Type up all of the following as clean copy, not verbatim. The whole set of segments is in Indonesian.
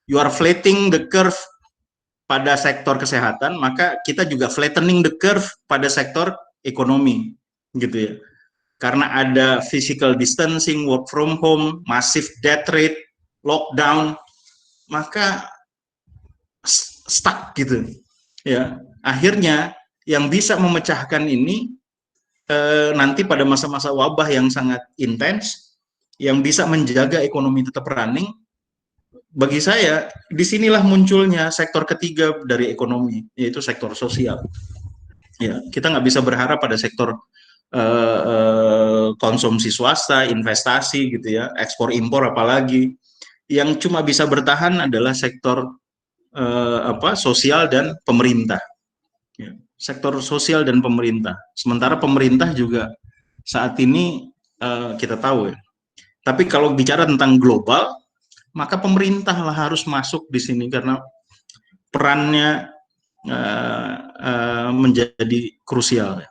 you are flattening the curve pada sektor kesehatan, maka kita juga flattening the curve pada sektor ekonomi, gitu ya. Karena ada physical distancing, work from home, massive death rate, lockdown, maka stuck gitu. Ya, akhirnya yang bisa memecahkan ini nanti pada masa-masa wabah yang sangat intens, yang bisa menjaga ekonomi tetap running, bagi saya disinilah munculnya sektor ketiga dari ekonomi, yaitu sektor sosial. Ya, kita nggak bisa berharap pada sektor konsumsi swasta, investasi gitu ya, ekspor impor apalagi. Yang cuma bisa bertahan adalah sektor sosial dan pemerintah. Ya, sektor sosial dan pemerintah. Sementara pemerintah juga saat ini kita tahu ya. Tapi kalau bicara tentang global, maka pemerintah lah harus masuk di sini karena perannya menjadi krusial.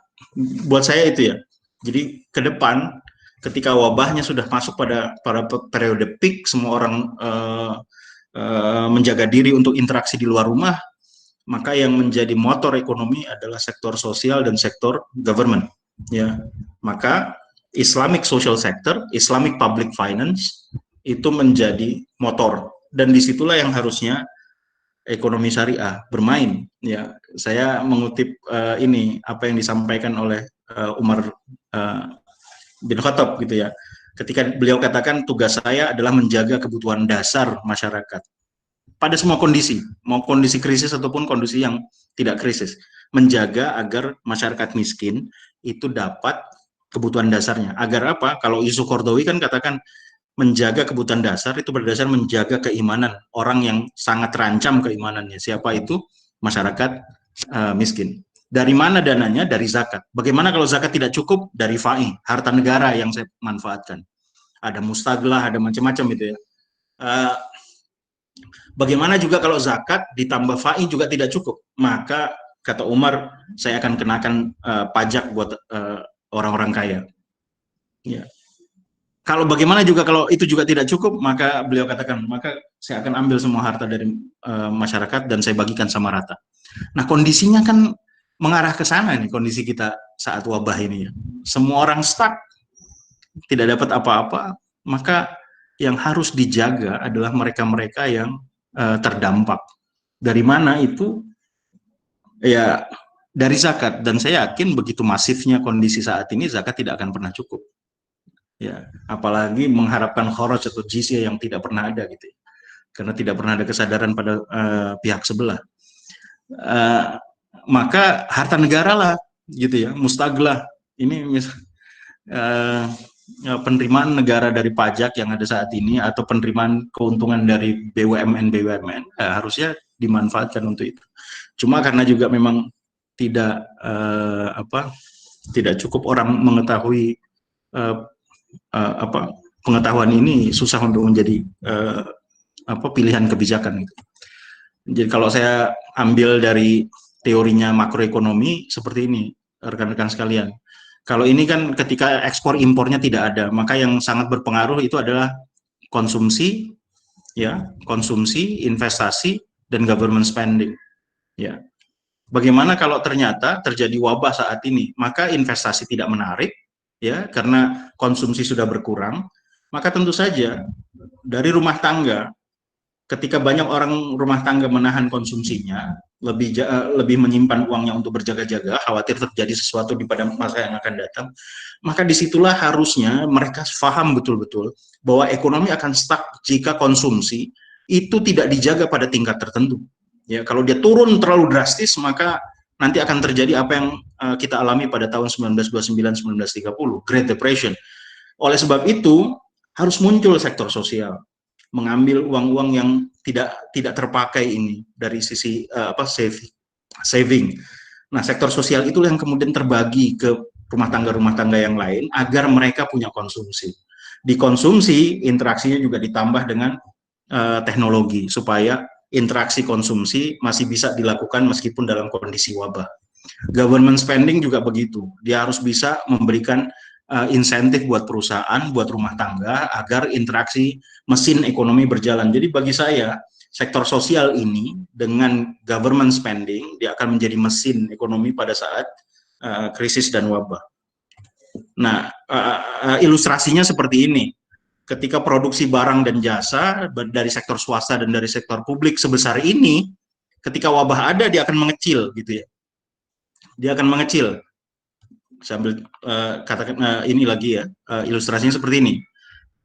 Buat saya itu ya. Jadi ke depan ketika wabahnya sudah masuk pada periode peak, semua orang menjaga diri untuk interaksi di luar rumah, maka yang menjadi motor ekonomi adalah sektor sosial dan sektor government. Ya, maka Islamic social sector, Islamic public finance itu menjadi motor, dan disitulah yang harusnya ekonomi syariah bermain. Ya, saya mengutip ini apa yang disampaikan oleh Umar bin Khattab gitu ya. Ketika beliau katakan tugas saya adalah menjaga kebutuhan dasar masyarakat pada semua kondisi, mau kondisi krisis ataupun kondisi yang tidak krisis, menjaga agar masyarakat miskin itu dapat kebutuhan dasarnya. Agar apa? Kalau Yusuf Qaradawi kan katakan menjaga kebutuhan dasar itu berdasar menjaga keimanan orang yang sangat terancam keimanannya. Siapa itu? Masyarakat miskin. Dari mana dananya? Dari zakat. Bagaimana kalau zakat tidak cukup? Dari fai, harta negara yang saya manfaatkan. Ada mustaglah, ada macam-macam itu ya. Bagaimana juga kalau zakat ditambah fai juga tidak cukup? Maka kata Umar, saya akan kenakan pajak buat orang-orang kaya. Ya. Kalau bagaimana juga kalau itu juga tidak cukup, maka beliau katakan, maka saya akan ambil semua harta dari masyarakat dan saya bagikan sama rata. Nah, kondisinya kan mengarah ke sana nih, kondisi kita saat wabah ini ya. Semua orang stuck, tidak dapat apa-apa, maka yang harus dijaga adalah mereka-mereka yang terdampak. Dari mana itu? Ya, dari zakat. Dan saya yakin begitu masifnya kondisi saat ini, zakat tidak akan pernah cukup. Ya, apalagi mengharapkan kharaj atau jizyah yang tidak pernah ada gitu. Karena tidak pernah ada kesadaran pada pihak sebelah. Maka harta negara lah gitu ya, mustaglah. Ini penerimaan negara dari pajak yang ada saat ini atau penerimaan keuntungan dari BUMN harusnya dimanfaatkan untuk itu. Cuma karena juga memang tidak tidak cukup orang mengetahui pengetahuan ini, susah untuk menjadi pilihan kebijakan gitu. Jadi kalau saya ambil dari teorinya makroekonomi seperti ini, rekan-rekan sekalian. Kalau ini kan ketika ekspor impornya tidak ada, maka yang sangat berpengaruh itu adalah konsumsi, ya, konsumsi, investasi, dan government spending. Ya, bagaimana kalau ternyata terjadi wabah saat ini, maka investasi tidak menarik, ya, karena konsumsi sudah berkurang, maka tentu saja dari rumah tangga, ketika banyak orang rumah tangga menahan konsumsinya, lebih menyimpan uangnya untuk berjaga-jaga, khawatir terjadi sesuatu di pada masa yang akan datang, maka disitulah harusnya mereka paham betul-betul bahwa ekonomi akan stuck jika konsumsi itu tidak dijaga pada tingkat tertentu. Ya, kalau dia turun terlalu drastis, maka nanti akan terjadi apa yang kita alami pada tahun 1929-1930, Great Depression. Oleh sebab itu, harus muncul sektor sosial, mengambil uang-uang yang tidak terpakai ini dari sisi saving. Nah, sektor sosial itulah yang kemudian terbagi ke rumah tangga yang lain agar mereka punya konsumsi. Dikonsumsi, interaksinya juga ditambah dengan teknologi supaya interaksi konsumsi masih bisa dilakukan meskipun dalam kondisi wabah. Government spending juga begitu, dia harus bisa memberikan insentif buat perusahaan, buat rumah tangga agar interaksi mesin ekonomi berjalan. Jadi bagi saya sektor sosial ini dengan government spending dia akan menjadi mesin ekonomi pada saat krisis dan wabah. Nah, ilustrasinya seperti ini. Ketika produksi barang dan jasa dari sektor swasta dan dari sektor publik sebesar ini, ketika wabah ada dia akan mengecil gitu ya. Dia akan mengecil. Sambil katakan ini lagi ya, ilustrasinya seperti ini.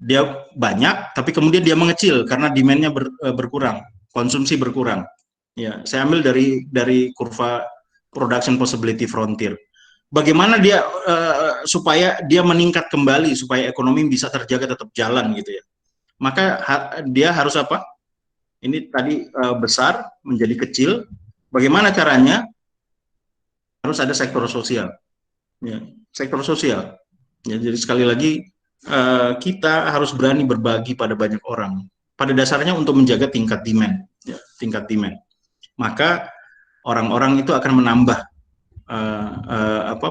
Dia banyak tapi kemudian dia mengecil karena demand-nya berkurang, konsumsi berkurang. Ya, saya ambil dari kurva production possibility frontier. Bagaimana dia supaya dia meningkat kembali, supaya ekonomi bisa terjaga tetap jalan gitu ya. Maka dia harus apa? Ini tadi besar menjadi kecil. Bagaimana caranya? Harus ada sektor sosial. Ya, sektor sosial. Ya, jadi sekali lagi kita harus berani berbagi pada banyak orang. Pada dasarnya untuk menjaga tingkat demand, ya, tingkat demand. Maka orang-orang itu akan menambah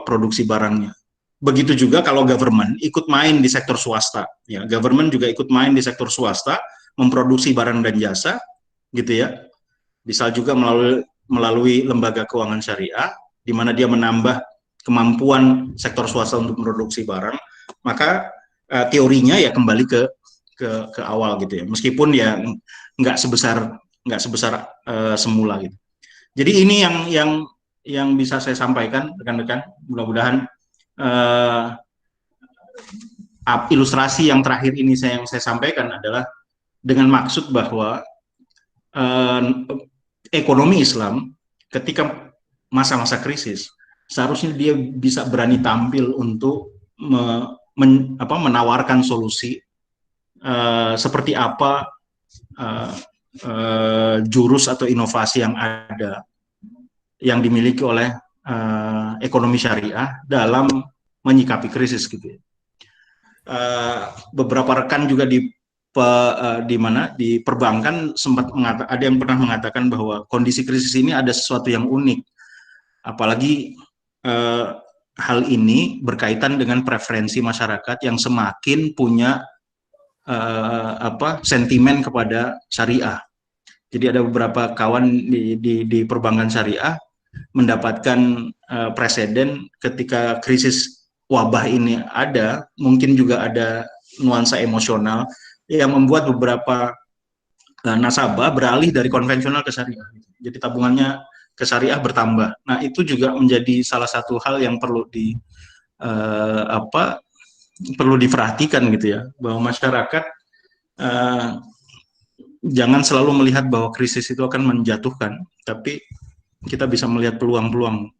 produksi barangnya. Begitu juga kalau government ikut main di sektor swasta, ya, government juga ikut main di sektor swasta, memproduksi barang dan jasa, gitu ya. Bisa juga melalui lembaga keuangan syariah, di mana dia menambah kemampuan sektor swasta untuk memproduksi barang, maka teorinya ya kembali ke awal gitu ya. Meskipun ya nggak sebesar semula gitu. Jadi ini yang bisa saya sampaikan rekan-rekan. Mudah-mudahan ilustrasi yang terakhir ini yang saya sampaikan adalah dengan maksud bahwa ekonomi Islam ketika masa-masa krisis seharusnya dia bisa berani tampil untuk menawarkan solusi seperti apa jurus atau inovasi yang ada yang dimiliki oleh ekonomi syariah dalam menyikapi krisis gitu. Beberapa rekan juga di perbankan sempat ada yang pernah mengatakan bahwa kondisi krisis ini ada sesuatu yang unik, apalagi hal ini berkaitan dengan preferensi masyarakat yang semakin punya sentimen kepada syariah. Jadi ada beberapa kawan di perbankan syariah mendapatkan presiden ketika krisis wabah ini ada, mungkin juga ada nuansa emosional yang membuat beberapa nasabah beralih dari konvensional ke syariah. Jadi tabungannya ke syariah bertambah. Nah, itu juga menjadi salah satu hal yang perlu perlu diperhatikan gitu ya, bahwa masyarakat jangan selalu melihat bahwa krisis itu akan menjatuhkan, tapi kita bisa melihat peluang-peluang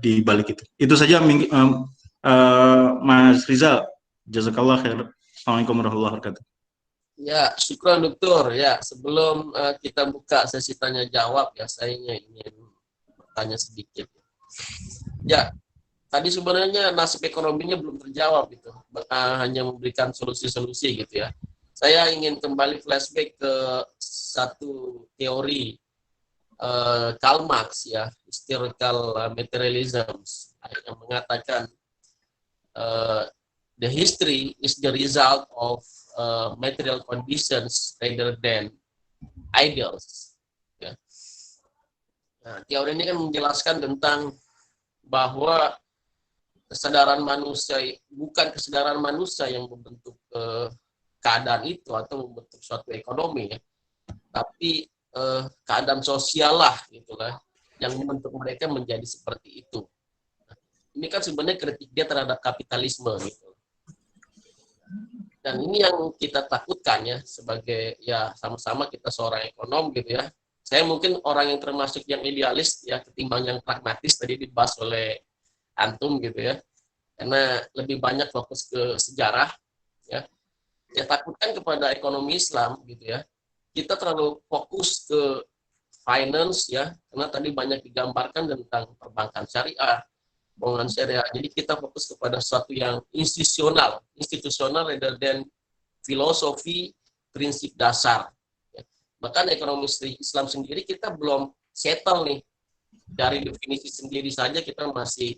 di balik itu. Itu saja Mas Rizal. Jazakallah khair. Assalamualaikum warahmatullahi wabarakatuh. Ya, syukran dokter. Ya, sebelum kita buka sesi tanya jawab ya, saya ingin bertanya sedikit. Ya, tadi sebenarnya nasib ekonominya belum terjawab gitu. Hanya memberikan solusi-solusi gitu ya. Saya ingin kembali flashback ke satu teori Karl Marx ya, historical materialism, yang mengatakan the history is the result of material conditions rather than ideals. Ya. Nah, teori ini kan menjelaskan tentang bahwa kesadaran manusia bukan kesadaran manusia yang membentuk keadaan itu atau membentuk suatu ekonomi ya, tapi keadaan sosial lah gitulah yang membentuk mereka menjadi seperti itu. Nah, ini kan sebenarnya kritik dia terhadap kapitalisme gitu. Dan ini yang kita takutkan ya, sebagai ya sama-sama kita seorang ekonom gitu ya. Saya mungkin orang yang termasuk yang idealis ya ketimbang yang pragmatis tadi dibahas oleh antum gitu ya. Karena lebih banyak fokus ke sejarah ya. Ya takutkan kepada ekonomi Islam gitu ya. Kita terlalu fokus ke finance ya, karena tadi banyak digambarkan tentang perbankan syariah, keuangan syariah. Jadi kita fokus kepada sesuatu yang institusional rather than filosofi, prinsip dasar. Ya. Bahkan ekonomi Islam sendiri kita belum settle nih. Dari definisi sendiri saja kita masih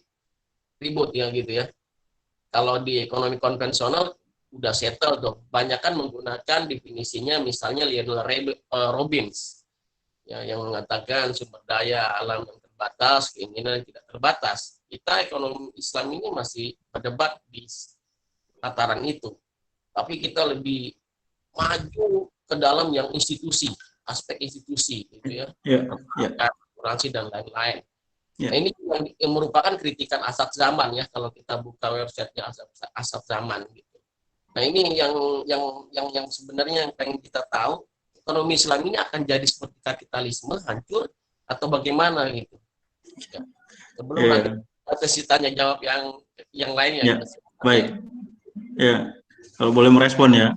ribut ya gitu ya. Kalau di ekonomi konvensional udah settle dong. Banyak kan menggunakan definisinya misalnya Lionel Robbins. ya, yang mengatakan sumber daya alam yang terbatas, keinginan yang tidak terbatas. Kita ekonomi Islam ini masih berdebat di tataran itu, tapi kita lebih maju ke dalam yang institusi, aspek institusi, gitu ya, asuransi dan lain-lain. Nah, ini yang merupakan kritikan asap zaman ya, kalau kita buka websitenya asap zaman gitu. Nah, ini yang sebenarnya yang pengen kita tahu, ekonomi Islam ini akan jadi seperti kapitalisme hancur atau bagaimana gitu. Ya. Sebelum nanti sesi tanya jawab yang lainnya. Baik. Ya, kalau boleh merespon ya.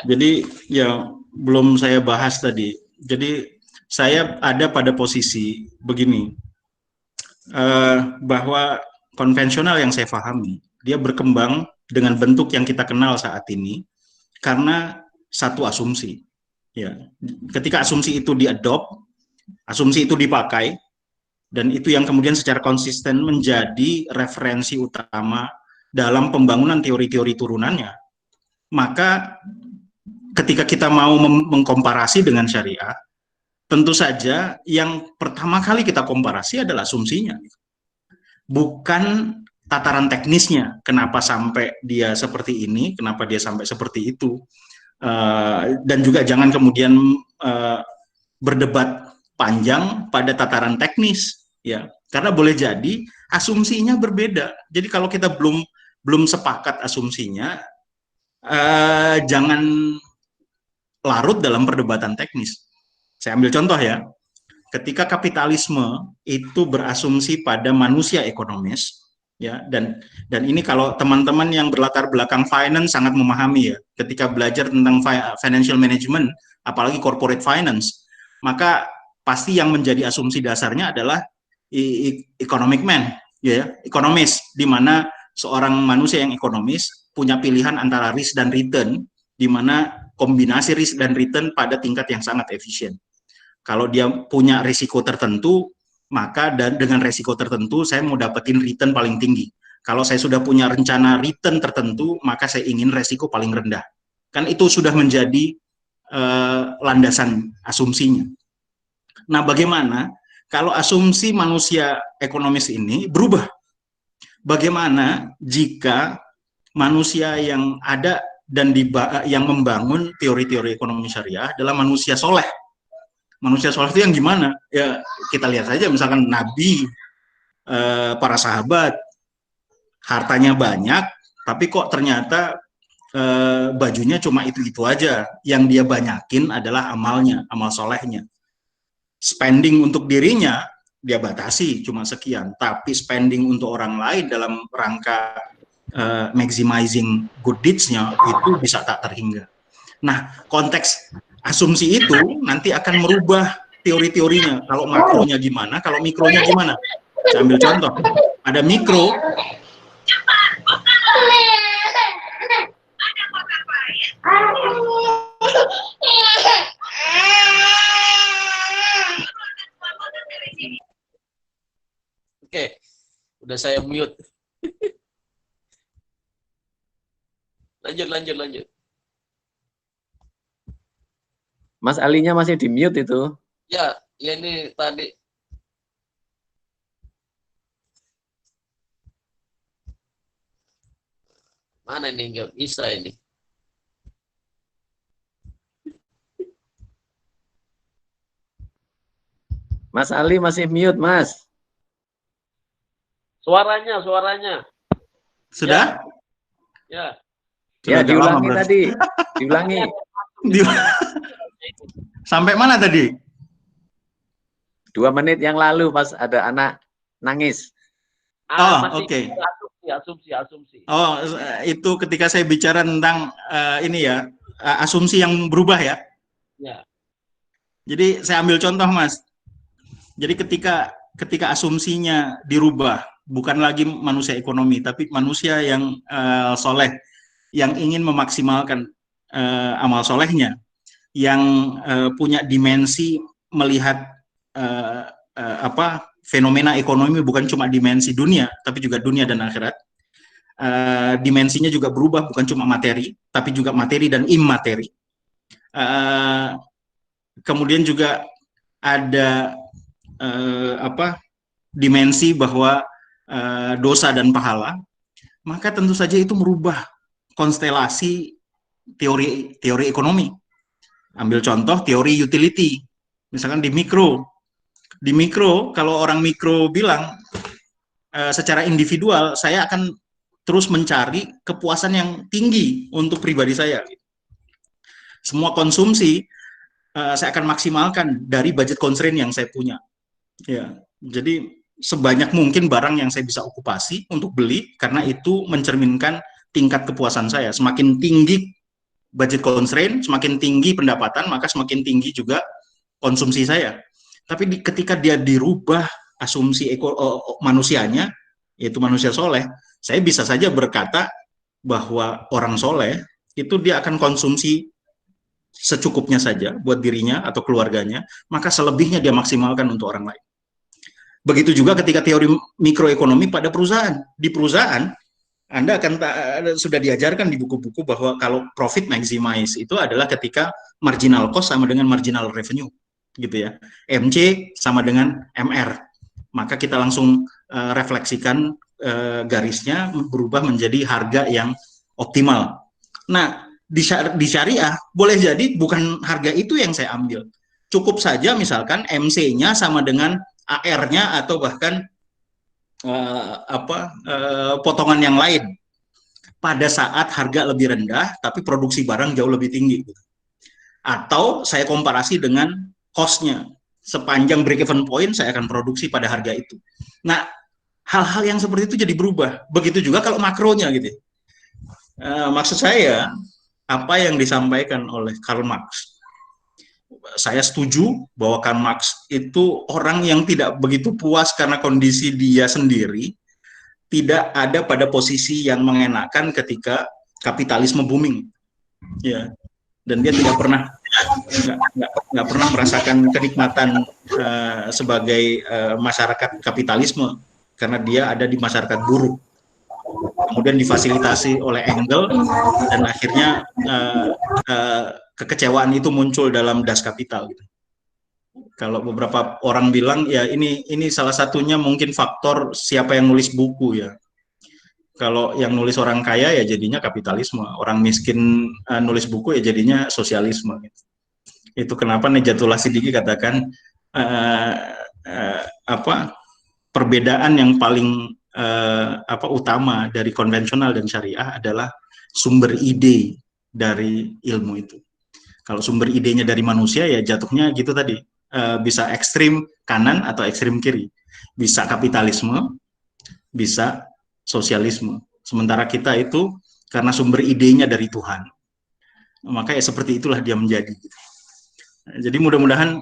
Jadi yang belum saya bahas tadi. Jadi saya ada pada posisi begini, bahwa konvensional yang saya pahami, dia berkembang dengan bentuk yang kita kenal saat ini karena satu asumsi. Ya, ketika asumsi itu diadopt, asumsi itu dipakai, dan itu yang kemudian secara konsisten menjadi referensi utama dalam pembangunan teori-teori turunannya, maka ketika kita mau mengkomparasi dengan syariah, tentu saja yang pertama kali kita komparasi adalah asumsinya, bukan tataran teknisnya, kenapa sampai dia seperti ini, kenapa dia sampai seperti itu, dan juga jangan kemudian berdebat panjang pada tataran teknis, ya, karena boleh jadi asumsinya berbeda. Jadi kalau kita belum sepakat asumsinya, jangan larut dalam perdebatan teknis. Saya ambil contoh ya, ketika kapitalisme itu berasumsi pada manusia ekonomis, ya, dan ini kalau teman-teman yang berlatar belakang finance sangat memahami ya, ketika belajar tentang financial management, apalagi corporate finance, maka pasti yang menjadi asumsi dasarnya adalah economic man, ya, ekonomis, di mana seorang manusia yang ekonomis punya pilihan antara risk dan return, di mana kombinasi risk dan return pada tingkat yang sangat efisien. Kalau dia punya risiko tertentu, maka dengan risiko tertentu saya mau dapetin return paling tinggi. Kalau saya sudah punya rencana return tertentu, maka saya ingin risiko paling rendah. Kan itu sudah menjadi landasan asumsinya. Nah, bagaimana kalau asumsi manusia ekonomis ini berubah? Bagaimana jika manusia yang ada dan yang membangun teori-teori ekonomi syariah adalah manusia soleh? Manusia soleh itu yang gimana? Ya, kita lihat saja misalkan Nabi, para sahabat, hartanya banyak, tapi kok ternyata bajunya cuma itu-itu aja. Yang dia banyakin adalah amalnya, amal solehnya. Spending untuk dirinya, dia batasi cuma sekian. Tapi spending untuk orang lain dalam rangka maximizing good deeds-nya, itu bisa tak terhingga. Nah, konteks asumsi itu nanti akan merubah teori-teorinya. Kalau makronya gimana, kalau mikronya gimana. Saya ambil contoh. Ada mikro, Oke, udah saya mute. Lanjut. Mas Alinya masih di mute itu. Ya ini tadi. Mana nih, nggak bisa ini. Mas Ali masih mute, Mas. Suaranya. Sudah? Ya. Ya, diulangi tadi. Diulangi. Sampai mana tadi? 2 menit yang lalu pas ada anak nangis. Oke. Asumsi. Oh, itu ketika saya bicara tentang ini ya, asumsi yang berubah ya. Ya. Jadi saya ambil contoh, Mas. Jadi ketika asumsinya dirubah, bukan lagi manusia ekonomi, tapi manusia yang soleh, yang ingin memaksimalkan amal solehnya, yang punya dimensi melihat fenomena ekonomi bukan cuma dimensi dunia, tapi juga dunia dan akhirat. Dimensinya juga berubah, bukan cuma materi, tapi juga materi dan immateri. Kemudian juga ada dimensi bahwa dosa dan pahala, maka tentu saja itu merubah konstelasi teori ekonomi. Ambil contoh teori utility, misalkan di mikro kalau orang mikro bilang secara individual saya akan terus mencari kepuasan yang tinggi untuk pribadi saya. Semua konsumsi saya akan maksimalkan dari budget constraint yang saya punya. Ya, jadi sebanyak mungkin barang yang saya bisa okupasi untuk beli karena itu mencerminkan tingkat kepuasan saya. Semakin tinggi budget constraint, semakin tinggi pendapatan, maka semakin tinggi juga konsumsi saya. Tapi ketika dia dirubah asumsi manusianya, yaitu manusia soleh, saya bisa saja berkata bahwa orang soleh itu dia akan konsumsi secukupnya saja buat dirinya atau keluarganya, maka selebihnya dia maksimalkan untuk orang lain. Begitu juga ketika teori mikroekonomi pada perusahaan. Di perusahaan, Anda akan sudah diajarkan di buku-buku bahwa kalau profit maximize itu adalah ketika marginal cost sama dengan marginal revenue, gitu ya. MC sama dengan MR. Maka kita langsung refleksikan garisnya berubah menjadi harga yang optimal. Nah, di syariah boleh jadi bukan harga itu yang saya ambil. Cukup saja misalkan MC-nya sama dengan AR-nya atau bahkan potongan yang lain pada saat harga lebih rendah tapi produksi barang jauh lebih tinggi. Atau saya komparasi dengan cost-nya. Sepanjang break-even point saya akan produksi pada harga itu. Nah, hal-hal yang seperti itu jadi berubah. Begitu juga kalau makronya gitu. Maksud saya, apa yang disampaikan oleh Karl Marx, saya setuju bahwa Karl Marx itu orang yang tidak begitu puas karena kondisi dia sendiri tidak ada pada posisi yang mengenakan ketika kapitalisme booming, ya, dan dia tidak pernah nggak pernah merasakan kenikmatan sebagai masyarakat kapitalisme karena dia ada di masyarakat buruh, kemudian difasilitasi oleh Engels dan akhirnya kekecewaan itu muncul dalam Das Kapital. Gitu. Kalau beberapa orang bilang ya ini salah satunya mungkin faktor siapa yang nulis buku ya. Kalau yang nulis orang kaya ya jadinya kapitalisme, orang miskin nulis buku ya jadinya sosialisme. Gitu. Itu kenapa Nejatullah Siddiqi katakan perbedaan yang paling utama dari konvensional dan syariah adalah sumber ide dari ilmu itu. Kalau sumber idenya dari manusia ya jatuhnya gitu tadi, bisa ekstrim kanan atau ekstrim kiri, bisa kapitalisme, bisa sosialisme. Sementara kita itu karena sumber idenya dari Tuhan, maka ya seperti itulah dia menjadi. Jadi mudah-mudahan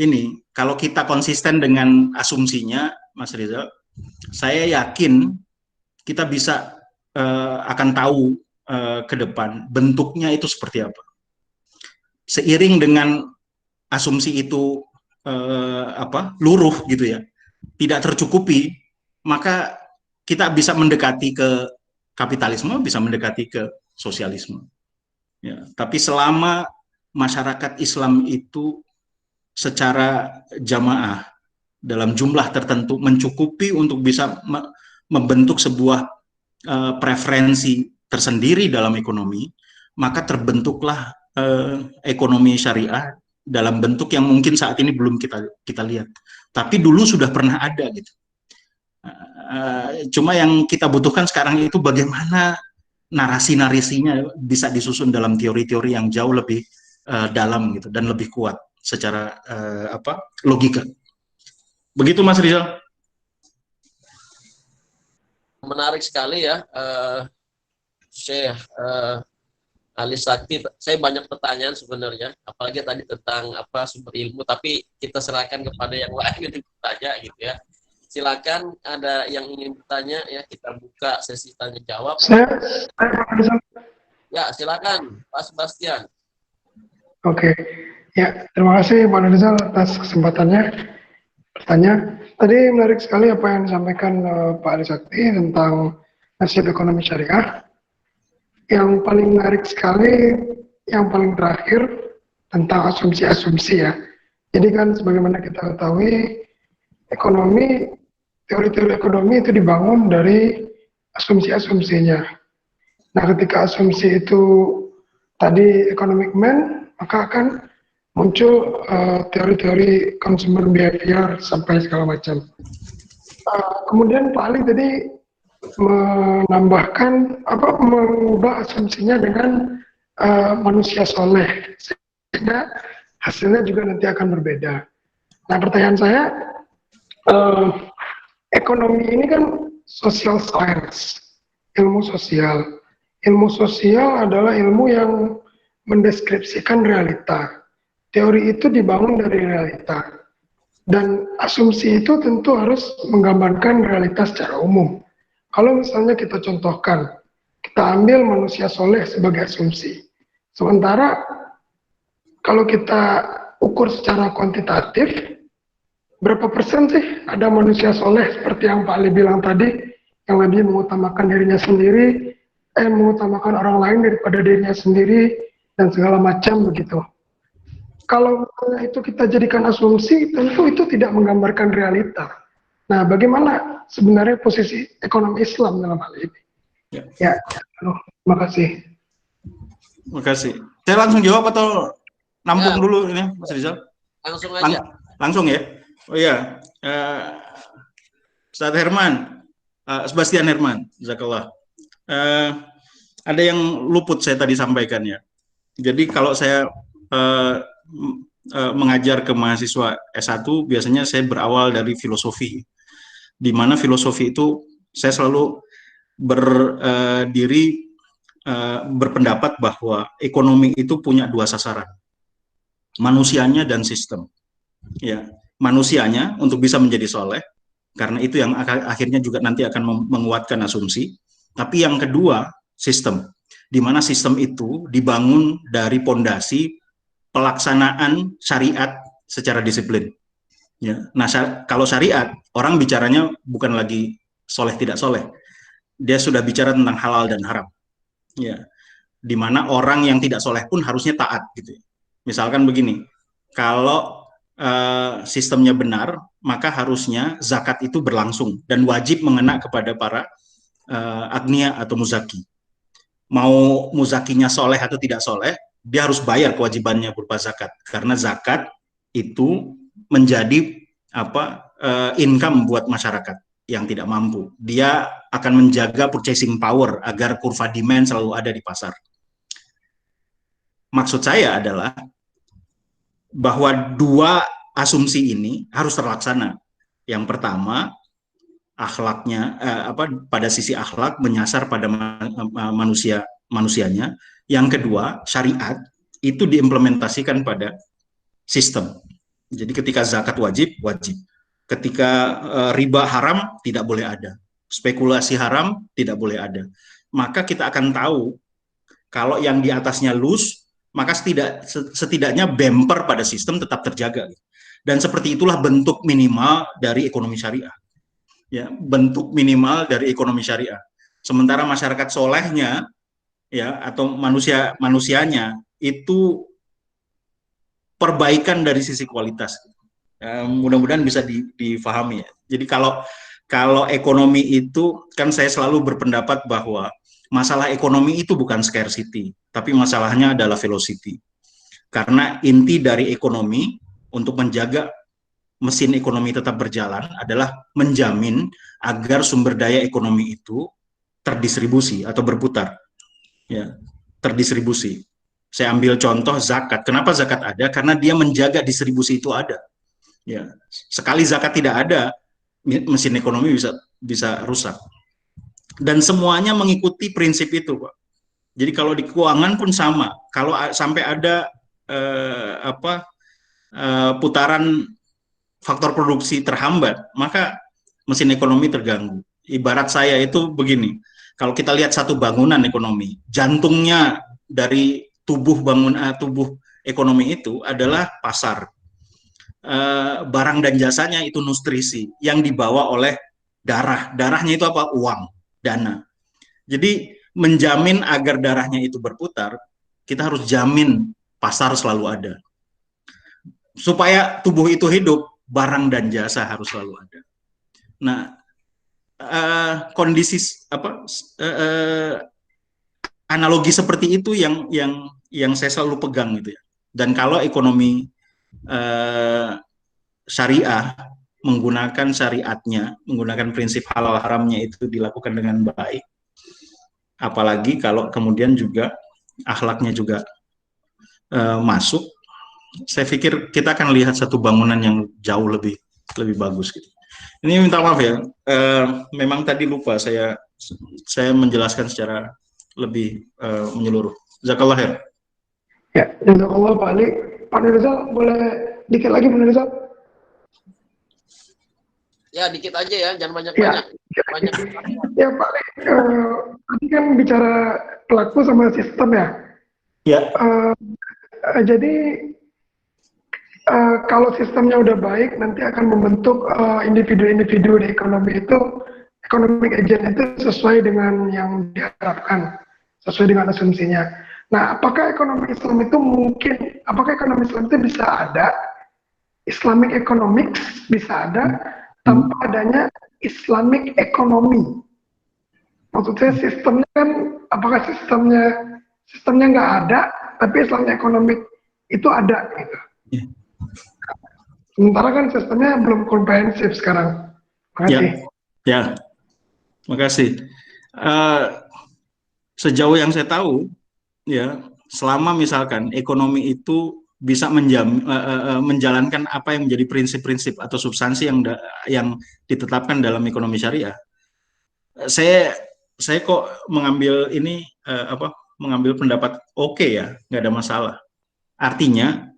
ini kalau kita konsisten dengan asumsinya, Mas Rizal, saya yakin kita bisa akan tahu ke depan bentuknya itu seperti apa. Seiring dengan asumsi itu luruh gitu ya, tidak tercukupi, maka kita bisa mendekati ke kapitalisme, bisa mendekati ke sosialisme. Ya, tapi selama masyarakat Islam itu secara jamaah dalam jumlah tertentu mencukupi untuk bisa membentuk sebuah preferensi tersendiri dalam ekonomi, maka terbentuklah ekonomi syariah dalam bentuk yang mungkin saat ini belum kita lihat, tapi dulu sudah pernah ada gitu. Cuma yang kita butuhkan sekarang itu bagaimana narasi-narasinya bisa disusun dalam teori-teori yang jauh lebih dalam gitu dan lebih kuat secara logika. Begitu Mas Rizal. Menarik sekali ya, Syekh Ali Sakti. Saya banyak pertanyaan sebenarnya, apalagi tadi tentang sumber ilmu, tapi kita serahkan kepada yang lain untuk bertanya gitu ya. Silakan ada yang ingin bertanya ya, kita buka sesi tanya jawab. Ya, silakan Pak Sebastian. Oke. Ya, terima kasih Pak Rizal atas kesempatannya bertanya. Tadi menarik sekali apa yang disampaikan Pak Ali Sakti tentang nasib ekonomi syariah. Yang paling menarik sekali, yang paling terakhir tentang asumsi-asumsi ya. Jadi kan sebagaimana kita ketahui, ekonomi, teori-teori ekonomi itu dibangun dari asumsi-asumsinya. Nah, ketika asumsi itu tadi economic man, maka akan muncul teori-teori consumer behavior sampai segala macam. Kemudian Pak Ali tadi menambahkan mengubah asumsinya dengan manusia soleh, sehingga hasilnya juga nanti akan berbeda. Nah, pertanyaan saya, ekonomi ini kan social science, ilmu sosial. Ilmu sosial adalah ilmu yang mendeskripsikan realita. Teori itu dibangun dari realita. Dan asumsi itu tentu harus menggambarkan realitas secara umum. Kalau misalnya kita contohkan, kita ambil manusia soleh sebagai asumsi. Sementara kalau kita ukur secara kuantitatif, berapa persen sih ada manusia soleh seperti yang Pak Ali bilang tadi, yang lebih mengutamakan dirinya sendiri, mengutamakan orang lain daripada dirinya sendiri, dan segala macam begitu. Kalau itu kita jadikan asumsi, tentu itu tidak menggambarkan realita. Nah, bagaimana sebenarnya posisi ekonomi Islam dalam hal ini? Ya, terima kasih. Terima kasih. Saya langsung jawab atau nampung dulu ini, Mas Rizal? Langsung aja. Langsung ya. Oh iya, Ustadz Herman, Sebastian Herman, jazakallah. Ada yang luput saya tadi sampaikan ya. Jadi kalau saya mengajar ke mahasiswa S1, biasanya saya berawal dari filosofi, di mana filosofi itu saya selalu berpendapat bahwa ekonomi itu punya dua sasaran, manusianya dan sistem. Ya, manusianya untuk bisa menjadi soleh, karena itu yang akhirnya juga nanti akan menguatkan asumsi. Tapi yang kedua, sistem, di mana sistem itu dibangun dari pondasi pelaksanaan syariat secara disiplin. Ya. Nah, kalau syariat, orang bicaranya bukan lagi soleh tidak soleh, dia sudah bicara tentang halal dan haram. Ya, di mana orang yang tidak soleh pun harusnya taat gitu. Misalkan begini, kalau sistemnya benar, maka harusnya zakat itu berlangsung dan wajib mengena kepada para agnia atau muzaki. Mau muzakinya soleh atau tidak soleh, dia harus bayar kewajibannya berupa zakat, karena zakat itu menjadi income buat masyarakat yang tidak mampu. Dia akan menjaga purchasing power agar kurva demand selalu ada di pasar. Maksud saya adalah bahwa dua asumsi ini harus terlaksana. Yang pertama, akhlaknya pada sisi akhlak menyasar pada manusianya. Yang kedua, syariat itu diimplementasikan pada sistem. Jadi ketika zakat wajib. Ketika riba haram, tidak boleh ada. Spekulasi haram, tidak boleh ada. Maka kita akan tahu kalau yang di atasnya loose, maka setidaknya bumper pada sistem tetap terjaga. Dan seperti itulah bentuk minimal dari ekonomi syariah. Ya, bentuk minimal dari ekonomi syariah. Sementara masyarakat solehnya, ya, atau manusianya itu perbaikan dari sisi kualitas. Mudah-mudahan bisa difahami ya. Jadi kalau ekonomi itu, kan saya selalu berpendapat bahwa masalah ekonomi itu bukan scarcity, tapi masalahnya adalah velocity. Karena inti dari ekonomi untuk menjaga mesin ekonomi tetap berjalan adalah menjamin agar sumber daya ekonomi itu terdistribusi atau berputar. Ya, terdistribusi. Saya ambil contoh zakat. Kenapa zakat ada? Karena dia menjaga distribusi itu ada. Ya, sekali zakat tidak ada, mesin ekonomi bisa rusak. Dan semuanya mengikuti prinsip itu, Pak. Jadi kalau di keuangan pun sama. Kalau sampai ada putaran faktor produksi terhambat, maka mesin ekonomi terganggu. Ibarat saya itu begini. Kalau kita lihat satu bangunan ekonomi, jantungnya dari tubuh ekonomi itu adalah pasar. Barang dan jasanya itu nutrisi yang dibawa oleh darah. Darahnya itu apa? Uang, dana. Jadi menjamin agar darahnya itu berputar, kita harus jamin pasar selalu ada. supaya tubuh itu hidup, barang dan jasa harus selalu ada. Nah, kondisi analogi seperti itu yang saya selalu pegang gitu ya. Dan kalau ekonomi syariah menggunakan syariatnya, menggunakan prinsip halal haramnya itu dilakukan dengan baik, apalagi kalau kemudian juga akhlaknya juga masuk, saya pikir kita akan lihat satu bangunan yang jauh lebih bagus gitu. Ini minta maaf ya, memang tadi lupa saya menjelaskan secara lebih menyeluruh. Jazakallah khair. Ya, jazakallah Pak Ali. Pak Rizal, boleh dikit lagi Pak Rizal? Ya, dikit aja ya, jangan Ya, banyak-banyak. Banyak. ya Pak Ali, tadi kan bicara pelaku sama sistem ya. Ya, Jadi kalau sistemnya udah baik, nanti akan membentuk individu-individu di ekonomi itu, economic agent itu sesuai dengan yang diharapkan, sesuai dengan asumsinya. Nah, apakah ekonomi Islam itu bisa ada, Islamic economics bisa ada, tanpa adanya Islamic economy? Maksud saya sistemnya kan, apakah sistemnya nggak ada, tapi Islamic economic itu ada gitu. Sementara kan sistemnya belum komprehensif sekarang. Makasih. Ya, makasih. Sejauh yang saya tahu, ya, selama misalkan ekonomi itu bisa menjalankan apa yang menjadi prinsip-prinsip atau substansi yang ditetapkan dalam ekonomi syariah, saya kok mengambil ini mengambil pendapat oke ya, nggak ada masalah. Artinya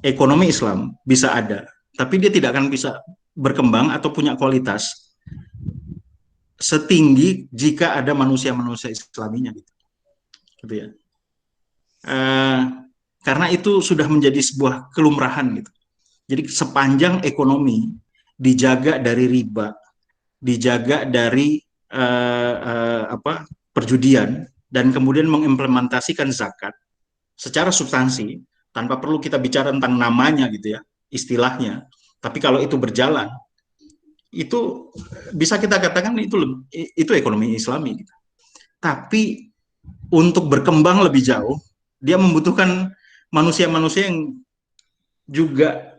ekonomi Islam bisa ada, tapi dia tidak akan bisa berkembang atau punya kualitas setinggi jika ada manusia-manusia Islaminya gitu ya. Karena itu sudah menjadi sebuah kelumrahan gitu. Jadi sepanjang ekonomi dijaga dari riba, dijaga dari perjudian, dan kemudian mengimplementasikan zakat secara substansi tanpa perlu kita bicara tentang namanya gitu ya, istilahnya. Tapi kalau itu berjalan, itu bisa kita katakan itu ekonomi Islami gitu. Tapi untuk berkembang lebih jauh, dia membutuhkan manusia-manusia yang juga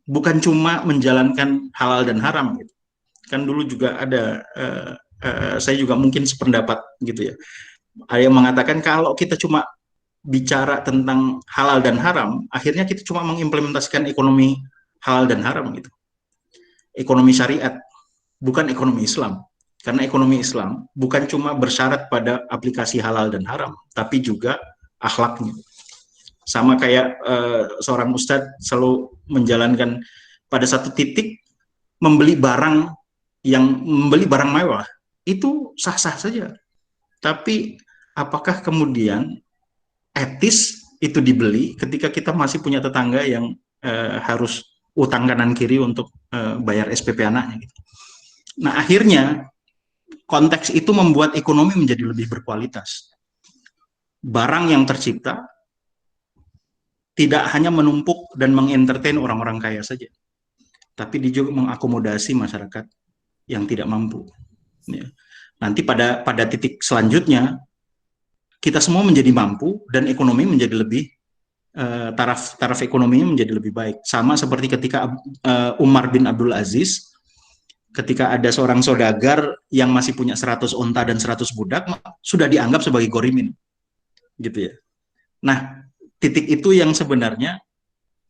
bukan cuma menjalankan halal dan haram gitu. Kan dulu juga ada saya juga mungkin sependapat gitu ya. Ada yang mengatakan kalau kita cuma bicara tentang halal dan haram, akhirnya kita cuma mengimplementasikan ekonomi halal dan haram gitu. Ekonomi syariat, bukan ekonomi Islam. Karena ekonomi Islam bukan cuma bersyarat pada aplikasi halal dan haram, tapi juga akhlaknya. Sama kayak seorang ustadz selalu menjalankan pada satu titik membeli barang mewah, itu sah-sah saja. Tapi apakah kemudian etis itu dibeli ketika kita masih punya tetangga yang harus utang kanan kiri untuk bayar SPP anaknya gitu. Nah, akhirnya konteks itu membuat ekonomi menjadi lebih berkualitas. Barang yang tercipta tidak hanya menumpuk dan mengentertain orang-orang kaya saja, tapi dia juga mengakomodasi masyarakat yang tidak mampu. Ya. Nanti pada titik selanjutnya kita semua menjadi mampu dan ekonomi menjadi lebih taraf ekonominya menjadi lebih baik. Sama seperti ketika Umar bin Abdul Aziz, ketika ada seorang saudagar yang masih punya 100 onta dan 100 budak, sudah dianggap sebagai gorimin. Gitu ya. Nah, titik itu yang sebenarnya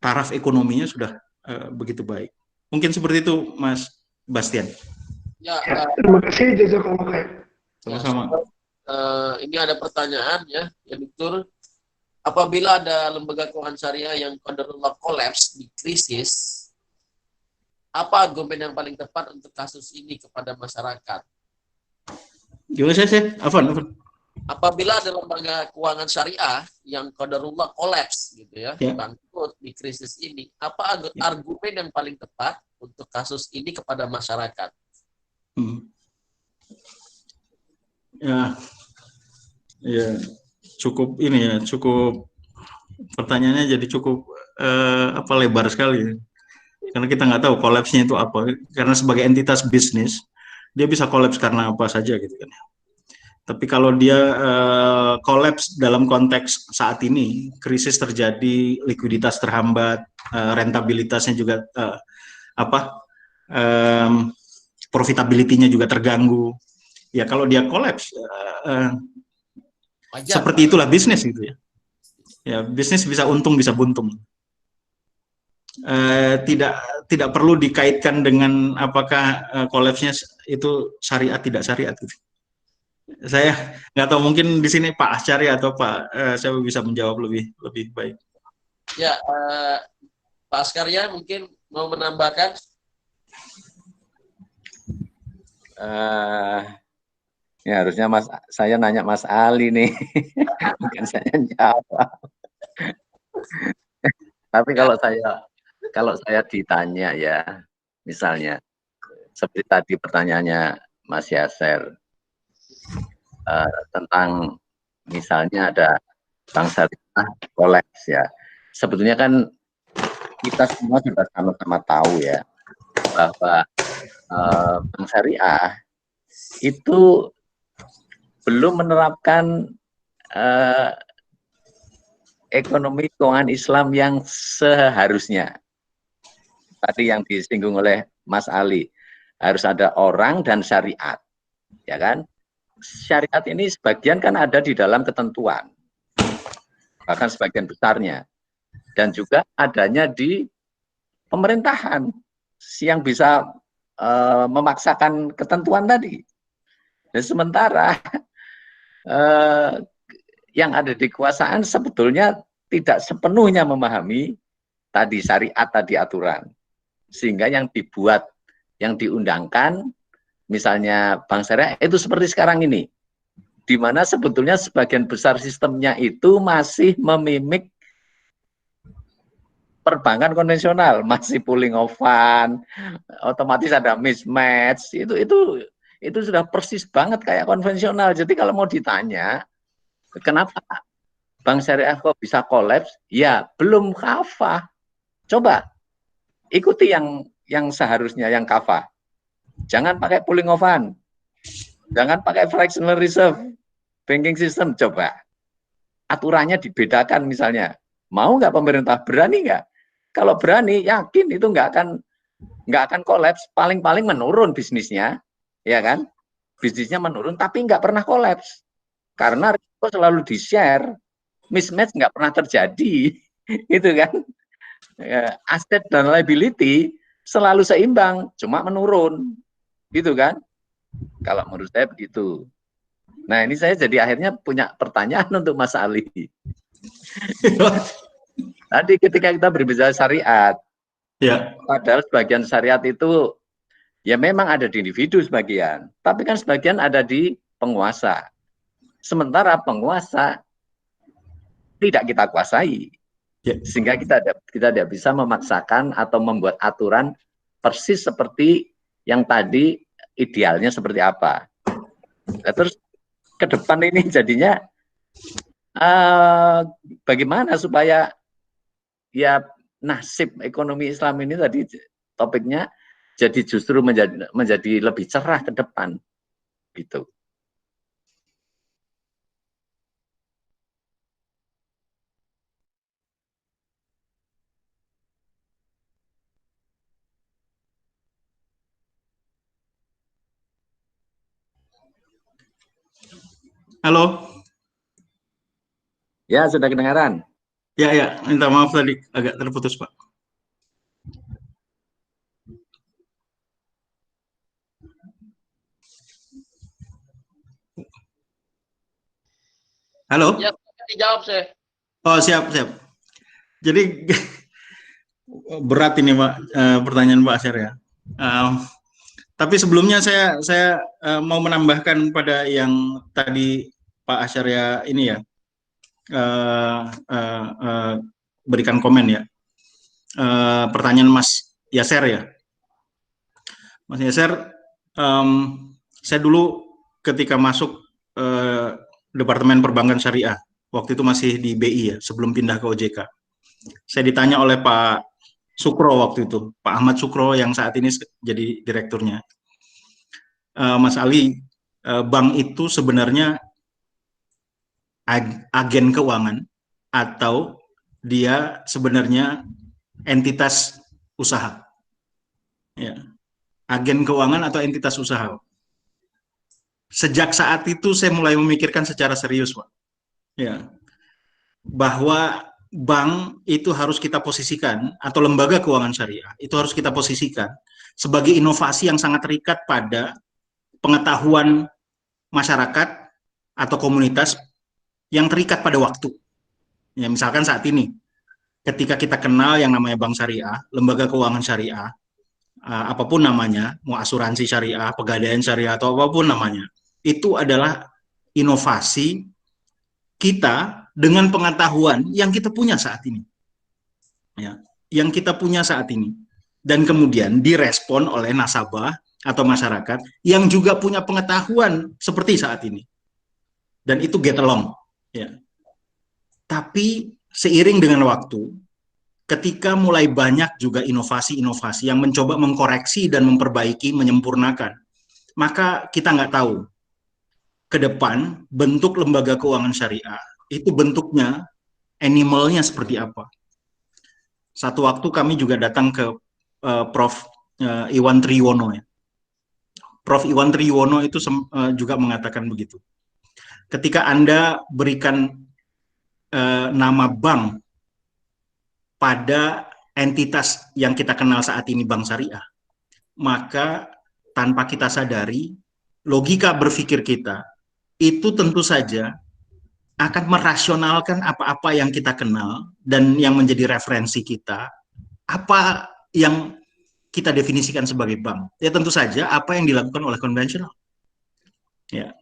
taraf ekonominya sudah begitu baik. Mungkin seperti itu, Mas Bastian. Ya, terima kasih jazakallah khair. Sama-sama. Ini ada pertanyaan ya, Dokter. Apabila ada lembaga keuangan syariah yang qadarullah kolaps di krisis, apa argumen yang paling tepat untuk kasus ini kepada masyarakat? Gimana sih? Afan. Apabila ada lembaga keuangan syariah yang qadarullah kolaps gitu ya, bangkrut di krisis ini, apa argumen yang paling tepat untuk kasus ini kepada masyarakat? Ya, cukup pertanyaannya jadi cukup apa lebar sekali ya. Karena kita nggak tahu kolapsnya itu apa. Karena sebagai entitas bisnis dia bisa kolaps karena apa saja gitu kan. Tapi kalau dia kolaps dalam konteks saat ini, krisis terjadi, likuiditas terhambat, rentabilitasnya juga profitability-nya juga terganggu. Ya kalau dia kolaps, Wajar, seperti itulah bisnis gitu ya. Ya bisnis bisa untung bisa buntung. Tidak perlu dikaitkan dengan apakah kolapsnya itu syariat tidak syariat gitu. Saya nggak tahu, mungkin di sini Pak Asyari atau Pak saya bisa menjawab lebih baik. Ya, Pak Askarya mungkin mau menambahkan. Ya harusnya saya nanya Mas Ali nih, bukan saya jawab. Tapi kalau saya ditanya ya, misalnya seperti tadi pertanyaannya Mas Yaser, tentang misalnya ada bank syariah kolaps ya. Sebetulnya kan kita semua sudah sama-sama tahu ya bahwa bank syariah itu belum menerapkan ekonomi keuangan Islam yang seharusnya. Tadi yang disinggung oleh Mas Ali, harus ada orang dan syariat, ya kan? Syariat ini sebagian kan ada di dalam ketentuan, bahkan sebagian besarnya, dan juga adanya di pemerintahan yang bisa memaksakan ketentuan tadi. Dan sementara yang ada di kekuasaan sebetulnya tidak sepenuhnya memahami tadi syariat, tadi aturan, sehingga yang dibuat, yang diundangkan, misalnya bank syariah itu seperti sekarang ini, di mana sebetulnya sebagian besar sistemnya itu masih memimik perbankan konvensional, masih pooling of fund, otomatis ada mismatch, itu sudah persis banget kayak konvensional. Jadi kalau mau ditanya, kenapa bank syariah kok bisa kolaps? Ya belum kafah. Coba ikuti yang seharusnya, yang kafah. Jangan pakai pooling of fund, jangan pakai fractional reserve banking system. Coba aturannya dibedakan misalnya. Mau nggak pemerintah? Berani nggak? Kalau berani, yakin itu nggak akan kolaps. Paling-paling menurun bisnisnya, ya kan? Bisnisnya menurun, tapi nggak pernah kolaps karena risiko selalu di-share, mismatch nggak pernah terjadi, gitu kan? Aset dan liability selalu seimbang, cuma menurun, gitu kan? Kalau menurut saya begitu. Nah ini saya jadi akhirnya punya pertanyaan untuk Mas Ali. Tadi ketika kita berbicara syariat, ya, padahal sebagian syariat itu ya memang ada di individu sebagian, tapi kan sebagian ada di penguasa. Sementara penguasa tidak kita kuasai, sehingga kita tidak bisa memaksakan atau membuat aturan persis seperti yang tadi idealnya seperti apa. Nah, terus ke depan ini jadinya bagaimana supaya ya nasib ekonomi Islam ini tadi topiknya jadi justru menjadi lebih cerah ke depan gitu. Halo. Ya, sudah kedengaran. Ya, minta maaf tadi agak terputus, Pak. Halo? Ya, dijawab saya. Oh, siap. Jadi berat ini, Pak, pertanyaan Pak Asyar ya. Tapi sebelumnya saya mau menambahkan pada yang tadi Pak Asyar ya ini ya, berikan komen ya. Pertanyaan Mas Yaser ya. Mas Yaser, saya dulu ketika masuk Departemen Perbankan Syariah, waktu itu masih di BI ya, sebelum pindah ke OJK. Saya ditanya oleh Pak Sukro waktu itu, Pak Ahmad Sukro yang saat ini jadi direkturnya. Mas Ali, bank itu sebenarnya agen keuangan atau dia sebenarnya entitas usaha? Ya, agen keuangan atau entitas usaha? Sejak saat itu saya mulai memikirkan secara serius, Pak. Ya, bahwa bank itu harus kita posisikan, atau lembaga keuangan syariah itu harus kita posisikan sebagai inovasi yang sangat terikat pada pengetahuan masyarakat atau komunitas yang terikat pada waktu. Ya, misalkan saat ini, ketika kita kenal yang namanya bank syariah, lembaga keuangan syariah, apapun namanya, mau asuransi syariah, pegadaian syariah, atau apapun namanya, itu adalah inovasi kita dengan pengetahuan yang kita punya saat ini. Ya, yang kita punya saat ini. Dan kemudian direspon oleh nasabah atau masyarakat yang juga punya pengetahuan seperti saat ini. Dan itu get along. Ya. Tapi seiring dengan waktu, ketika mulai banyak juga inovasi-inovasi yang mencoba mengkoreksi dan memperbaiki, menyempurnakan, maka kita nggak tahu ke depan bentuk lembaga keuangan syariah itu bentuknya, animalnya seperti apa. Satu waktu kami juga datang ke Prof. Iwan Triwono. Ya. Prof. Iwan Triwono itu juga mengatakan begitu. Ketika Anda berikan nama bank pada entitas yang kita kenal saat ini bank syariah, maka tanpa kita sadari, logika berpikir kita itu tentu saja akan merasionalkan apa-apa yang kita kenal dan yang menjadi referensi kita, apa yang kita definisikan sebagai bank. Ya tentu saja apa yang dilakukan oleh konvensional. Ya.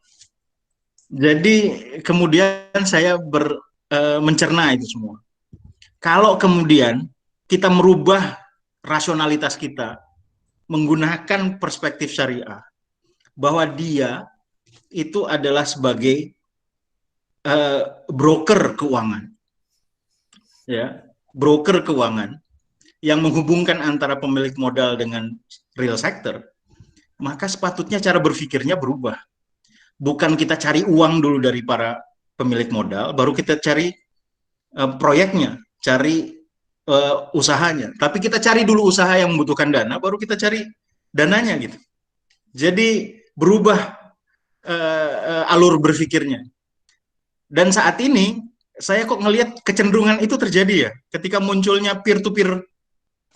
Jadi kemudian saya mencerna itu semua. Kalau kemudian kita merubah rasionalitas kita menggunakan perspektif syariah, bahwa dia itu adalah sebagai broker keuangan, ya, broker keuangan yang menghubungkan antara pemilik modal dengan real sector, maka sepatutnya cara berpikirnya berubah. Bukan kita cari uang dulu dari para pemilik modal, baru kita cari proyeknya, cari usahanya. Tapi kita cari dulu usaha yang membutuhkan dana, baru kita cari dananya gitu. Jadi berubah alur berpikirnya. Dan saat ini saya kok ngelihat kecenderungan itu terjadi ya, ketika munculnya peer-to-peer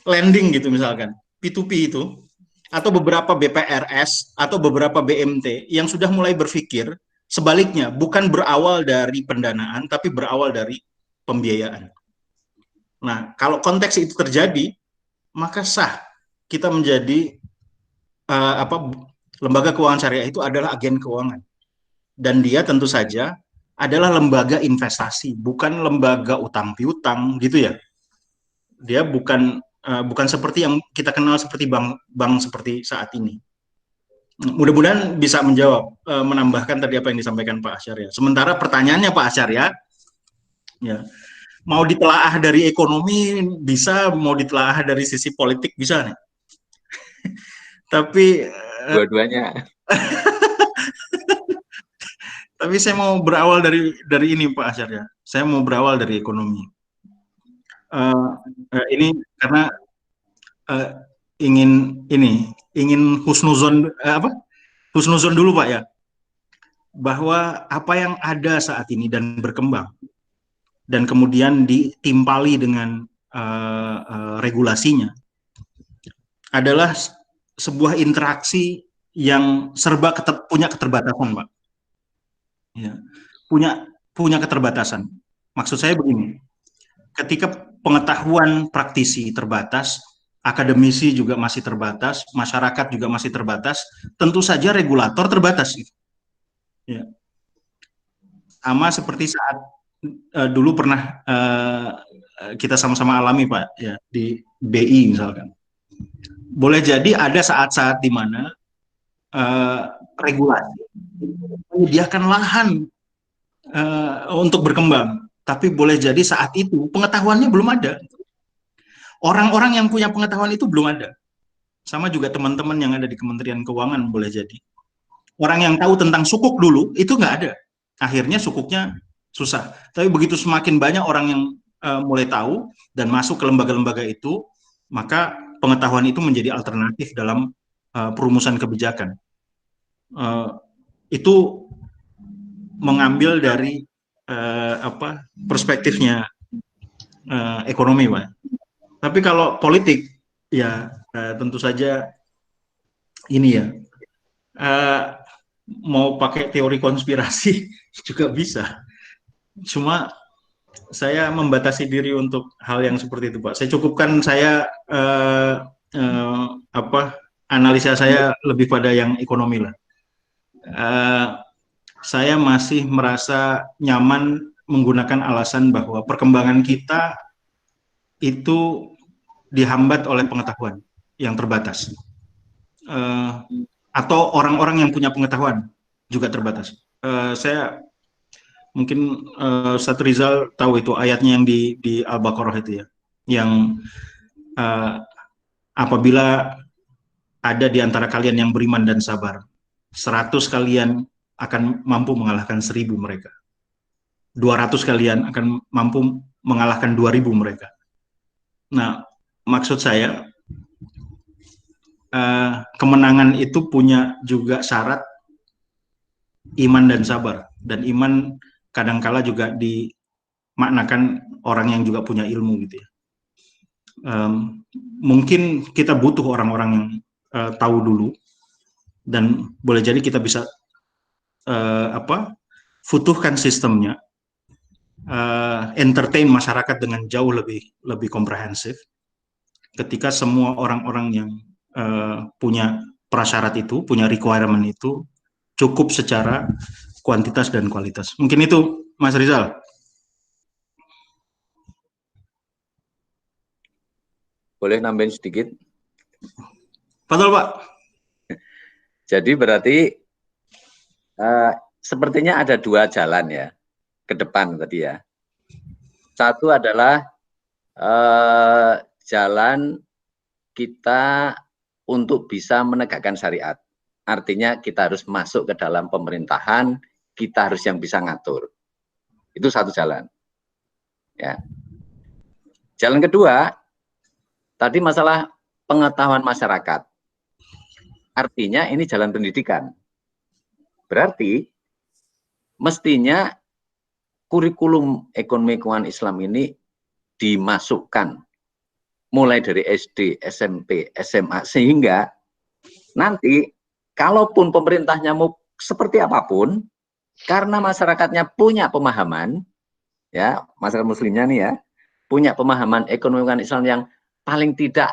lending gitu misalkan, P2P itu, atau beberapa BPRS atau beberapa BMT yang sudah mulai berpikir sebaliknya, bukan berawal dari pendanaan, tapi berawal dari pembiayaan. Nah, kalau konteks itu terjadi, maka sah kita menjadi lembaga keuangan syariah itu adalah agen keuangan. Dan dia tentu saja adalah lembaga investasi, bukan lembaga utang piutang gitu ya. Dia bukan seperti yang kita kenal seperti bank seperti saat ini. Mudah-mudahan bisa menjawab, menambahkan tadi apa yang disampaikan Pak Asyarya. Sementara pertanyaannya Pak Asyarya, ya, mau ditelaah dari ekonomi bisa, mau ditelaah dari sisi politik bisa nih. Tapi dua-duanya. Tapi saya mau berawal dari ini Pak Asyarya. Saya mau berawal dari ekonomi. Ini karena ingin husnuzon husnuzon dulu Pak ya, bahwa apa yang ada saat ini dan berkembang dan kemudian ditimpali dengan regulasinya adalah sebuah interaksi yang serba punya keterbatasan Pak. Ya, punya keterbatasan. Maksud saya begini, ketika pengetahuan praktisi terbatas, akademisi juga masih terbatas, masyarakat juga masih terbatas, tentu saja regulator terbatas. Ya. Sama seperti saat dulu pernah kita sama-sama alami Pak, ya, di BI misalkan. Boleh jadi ada saat-saat di mana regulasi menyediakan lahan untuk berkembang, tapi boleh jadi saat itu pengetahuannya belum ada. Orang-orang yang punya pengetahuan itu belum ada. Sama juga teman-teman yang ada di Kementerian Keuangan boleh jadi. Orang yang tahu tentang sukuk dulu itu nggak ada. Akhirnya sukuknya susah. Tapi begitu semakin banyak orang yang mulai tahu dan masuk ke lembaga-lembaga itu, maka pengetahuan itu menjadi alternatif dalam perumusan kebijakan. Itu mengambil dari perspektifnya ekonomi, Pak. Tapi kalau politik, ya tentu saja ini ya, mau pakai teori konspirasi juga bisa. Cuma saya membatasi diri untuk hal yang seperti itu, Pak. Saya cukupkan saya analisa saya lebih pada yang ekonomi lah. Saya masih merasa nyaman menggunakan alasan bahwa perkembangan kita itu dihambat oleh pengetahuan yang terbatas. Atau orang-orang yang punya pengetahuan juga terbatas. Saya mungkin Ustadz Rizal tahu itu ayatnya yang di Al-Baqarah itu ya, yang apabila ada di antara kalian yang beriman dan sabar, 100 kalian akan mampu mengalahkan 1000 mereka. 200 kalian akan mampu mengalahkan 2000 mereka. Nah, maksud saya kemenangan itu punya juga syarat iman dan sabar. Dan iman kadangkala juga dimaknakan orang yang juga punya ilmu gitu ya. Mungkin kita butuh orang-orang yang tahu dulu, dan boleh jadi kita bisa futuhkan sistemnya, entertain masyarakat dengan jauh lebih komprehensif ketika semua orang-orang yang punya prasyarat itu, punya requirement itu cukup secara kuantitas dan kualitas. Mungkin itu, Mas Rizal. Boleh nambahin sedikit? Betul, Pak. Jadi berarti sepertinya ada 2 jalan ya ke depan tadi ya. Satu adalah jalan kita untuk bisa menegakkan syariat. Artinya kita harus masuk ke dalam pemerintahan, kita harus yang bisa ngatur. Itu satu jalan. Ya. Jalan kedua, tadi masalah pengetahuan masyarakat. Artinya ini jalan pendidikan. Berarti mestinya kurikulum ekonomi keuangan Islam ini dimasukkan mulai dari SD, SMP, SMA, sehingga nanti kalaupun pemerintahnya mau seperti apapun, karena masyarakatnya punya pemahaman, ya masyarakat muslimnya nih ya, punya pemahaman ekonomi keuangan Islam yang paling tidak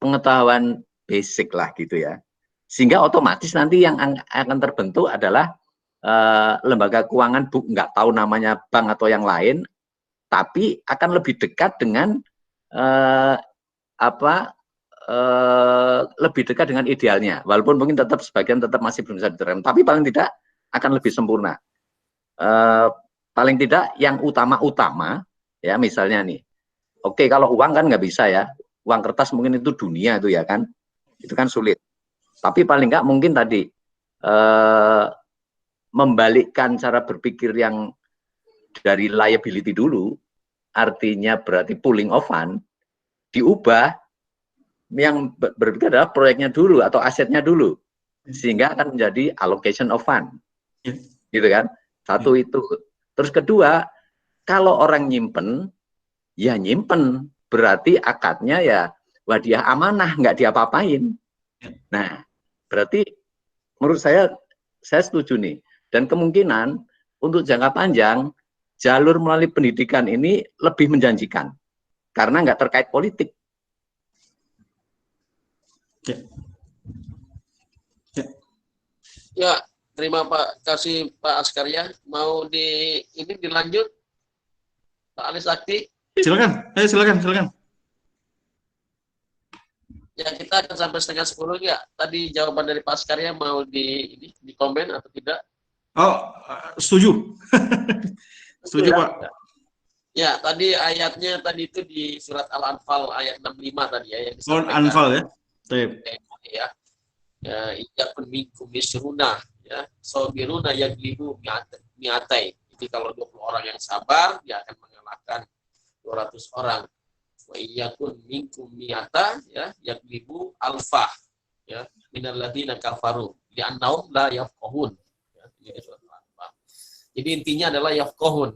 pengetahuan basic lah gitu ya, sehingga otomatis nanti yang akan terbentuk adalah lembaga keuangan nggak tahu namanya bank atau yang lain, tapi akan lebih dekat dengan lebih dekat dengan idealnya, walaupun mungkin tetap sebagian tetap masih belum bisa diterapkan, tapi paling tidak akan lebih sempurna. Paling tidak yang utama-utama ya, misalnya nih, oke, kalau uang kan nggak bisa ya, uang kertas mungkin itu dunia itu ya kan, itu kan sulit, tapi paling nggak mungkin tadi membalikkan cara berpikir yang dari liability dulu, artinya berarti pooling of fund, diubah yang berpikir adalah proyeknya dulu atau asetnya dulu, sehingga akan menjadi allocation of fund, gitu kan? Satu itu. Terus kedua, kalau orang nyimpen, ya nyimpen, berarti akadnya ya wadiah amanah, nggak diapa-apain. Nah, berarti menurut saya setuju nih. Dan kemungkinan untuk jangka panjang, jalur melalui pendidikan ini lebih menjanjikan, karena nggak terkait politik. Ya, terima kasih Pak Askarya. Mau ini dilanjut, Pak Ali Sakti? Silakan, silakan. Ya, kita akan sampai 9:30 ya. Tadi jawaban dari Pak Askarya mau di komen atau tidak? Oh, setuju. Setuju, Pak. Ya, tadi ayatnya tadi itu di surat Al-Anfal ayat 65 tadi ya yang Oh, disampaikan. Anfal ya. Baik. Ya. Ya, iyakun minkum yusruna ya, sabiruna yaglibu mi'atai. Jadi kalau 20 orang yang sabar, dia akan mengalahkan 200 orang. Wa iyakun minkum mi'ata ya, yaglibu alfa ya, minal ladzina kafaru li'annahum la yafqahun. Ya, ini surat Al-Anfal. Jadi intinya adalah yafqahun.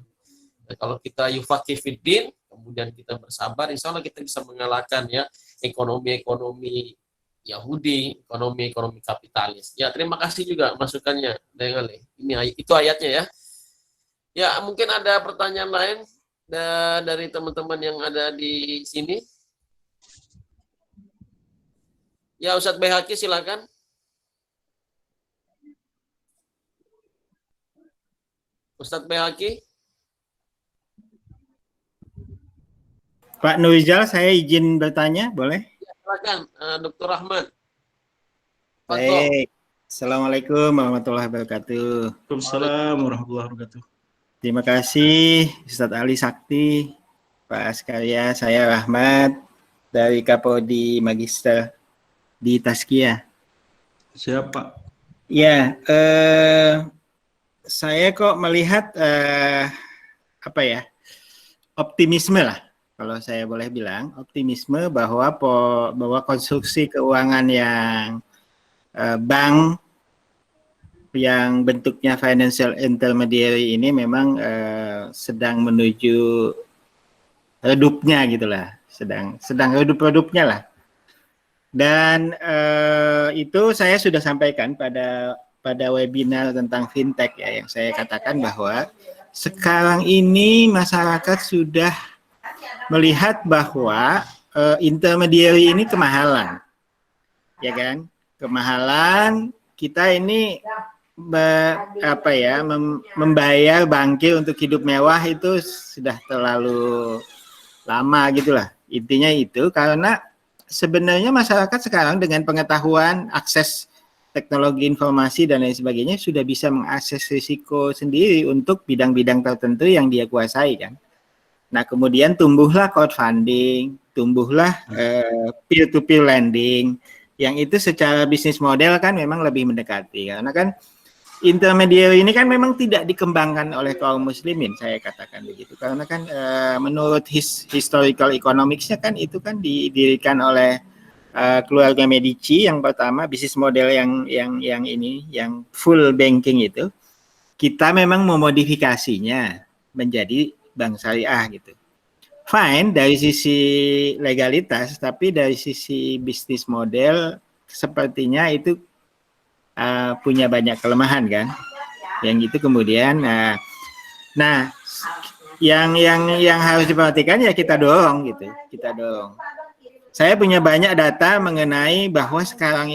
Nah, kalau kita yufaqih fiddin, kemudian kita bersabar, insya Allah kita bisa mengalahkan ya ekonomi-ekonomi Yahudi, ekonomi kapitalis. Ya, terima kasih juga masukannya, Ini itu ayatnya ya. Ya, mungkin ada pertanyaan lain dari teman-teman yang ada di sini. Ya, Ustadz Baihaqi silakan. Ustadz Baihaqi. Pak Nurizal, saya izin bertanya, boleh? Ya, silakan, Dr. Rahman. Baik. Assalamualaikum warahmatullahi wabarakatuh. Waalaikumsalam warahmatullahi wabarakatuh. Terima kasih Ustadz Ali Sakti, Pak Askarya, saya Rahmat dari Kapoldi Magister di Tazkiyah. Siapa? Ya, saya kok melihat optimisme lah, kalau saya boleh bilang, optimisme bahwa konstruksi keuangan yang bank yang bentuknya financial intermediary ini memang sedang menuju redupnya gitulah, sedang redup-redupnya lah. Dan itu saya sudah sampaikan pada webinar tentang fintech ya, yang saya katakan bahwa sekarang ini masyarakat sudah melihat bahwa intermediary ini kemahalan, ya kan? Kemahalan, kita ini membayar bangkir untuk hidup mewah itu sudah terlalu lama gitulah. Intinya itu karena sebenarnya masyarakat sekarang dengan pengetahuan, akses teknologi informasi dan lain sebagainya sudah bisa mengakses risiko sendiri untuk bidang-bidang tertentu yang dia kuasai kan. Nah, kemudian tumbuhlah crowdfunding, tumbuhlah peer-to-peer lending, yang itu secara bisnis model kan memang lebih mendekati. Karena kan intermediary ini kan memang tidak dikembangkan oleh kaum muslimin, saya katakan begitu. Karena kan menurut historical economics-nya kan itu kan didirikan oleh keluarga Medici yang pertama, bisnis model yang full banking itu. Kita memang memodifikasinya menjadi bank syariah gitu. Fine dari sisi legalitas, tapi dari sisi bisnis model sepertinya itu punya banyak kelemahan kan. Yang itu kemudian yang harus diperhatikan ya kita dorong gitu, kita dorong. Saya punya banyak data mengenai bahwa sekarang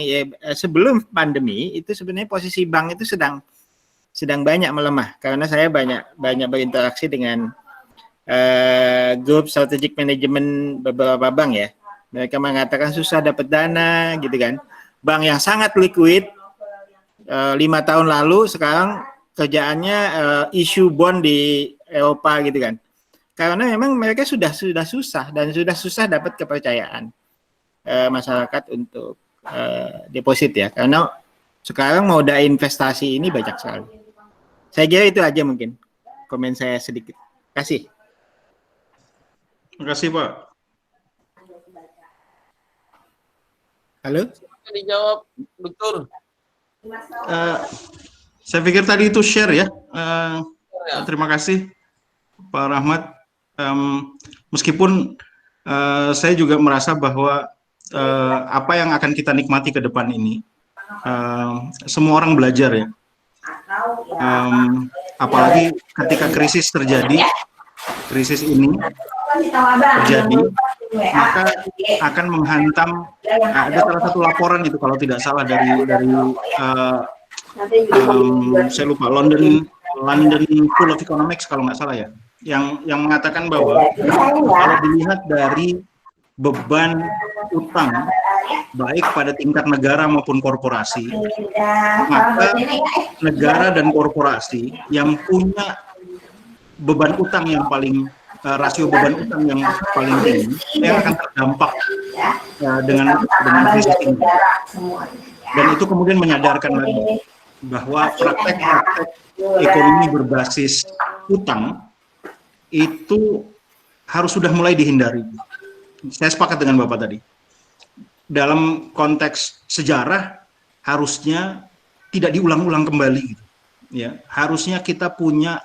sebelum pandemi itu sebenarnya posisi bank itu sedang banyak melemah karena saya banyak berinteraksi dengan grup strategic management beberapa bank ya. Mereka mengatakan susah dapat dana gitu kan. Bank yang sangat liquid 5 tahun lalu sekarang kerjaannya issue bond di Eropa gitu kan. Karena memang mereka sudah susah dan sudah susah dapat kepercayaan masyarakat untuk deposit ya. Karena sekarang moda investasi ini banyak sekali. Saya kira itu aja mungkin komen saya sedikit. Terima kasih. Terima kasih Pak. Halo? Dijawab, Dokter. Saya pikir tadi itu share ya. Terima kasih Pak Rahmat. Meskipun saya juga merasa bahwa apa yang akan kita nikmati ke depan ini, semua orang belajar ya. Apalagi ketika krisis terjadi, krisis ini terjadi, maka akan menghantam. Ada salah satu laporan itu kalau tidak salah dari saya lupa London School of Economics kalau nggak salah ya, yang mengatakan bahwa kalau dilihat dari beban utang baik pada tingkat negara maupun korporasi, maka negara dan korporasi yang punya beban utang yang paling rasio beban utang yang paling tinggi yang akan terdampak dengan krisis ini. Dan itu kemudian menyadarkan lagi bahwa praktek-praktek ekonomi berbasis utang itu harus sudah mulai dihindari. Saya sepakat dengan Bapak tadi. Dalam konteks sejarah harusnya tidak diulang-ulang kembali gitu. Ya, harusnya kita punya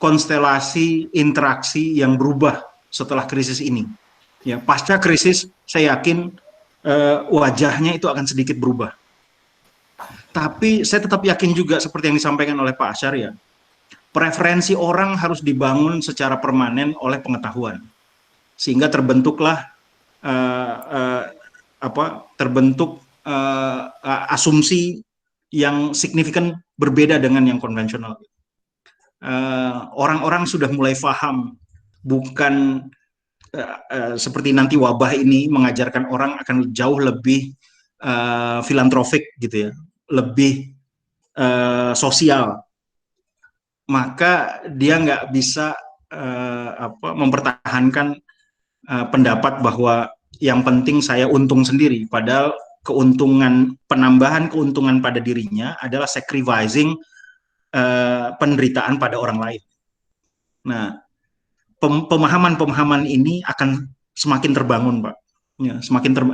konstelasi interaksi yang berubah setelah krisis ini. Ya, pasca krisis saya yakin wajahnya itu akan sedikit berubah. Tapi saya tetap yakin juga seperti yang disampaikan oleh Pak Asyar ya, preferensi orang harus dibangun secara permanen oleh pengetahuan, sehingga terbentuklah terbentuk asumsi yang signifikan berbeda dengan yang konvensional. Orang-orang sudah mulai paham, bukan seperti nanti wabah ini mengajarkan orang akan jauh lebih filantropik gitu ya, lebih sosial, maka dia nggak bisa mempertahankan pendapat bahwa yang penting saya untung sendiri, padahal penambahan keuntungan pada dirinya adalah sacrificing penderitaan pada orang lain. Nah, pemahaman-pemahaman ini akan semakin terbangun, Pak. Ya,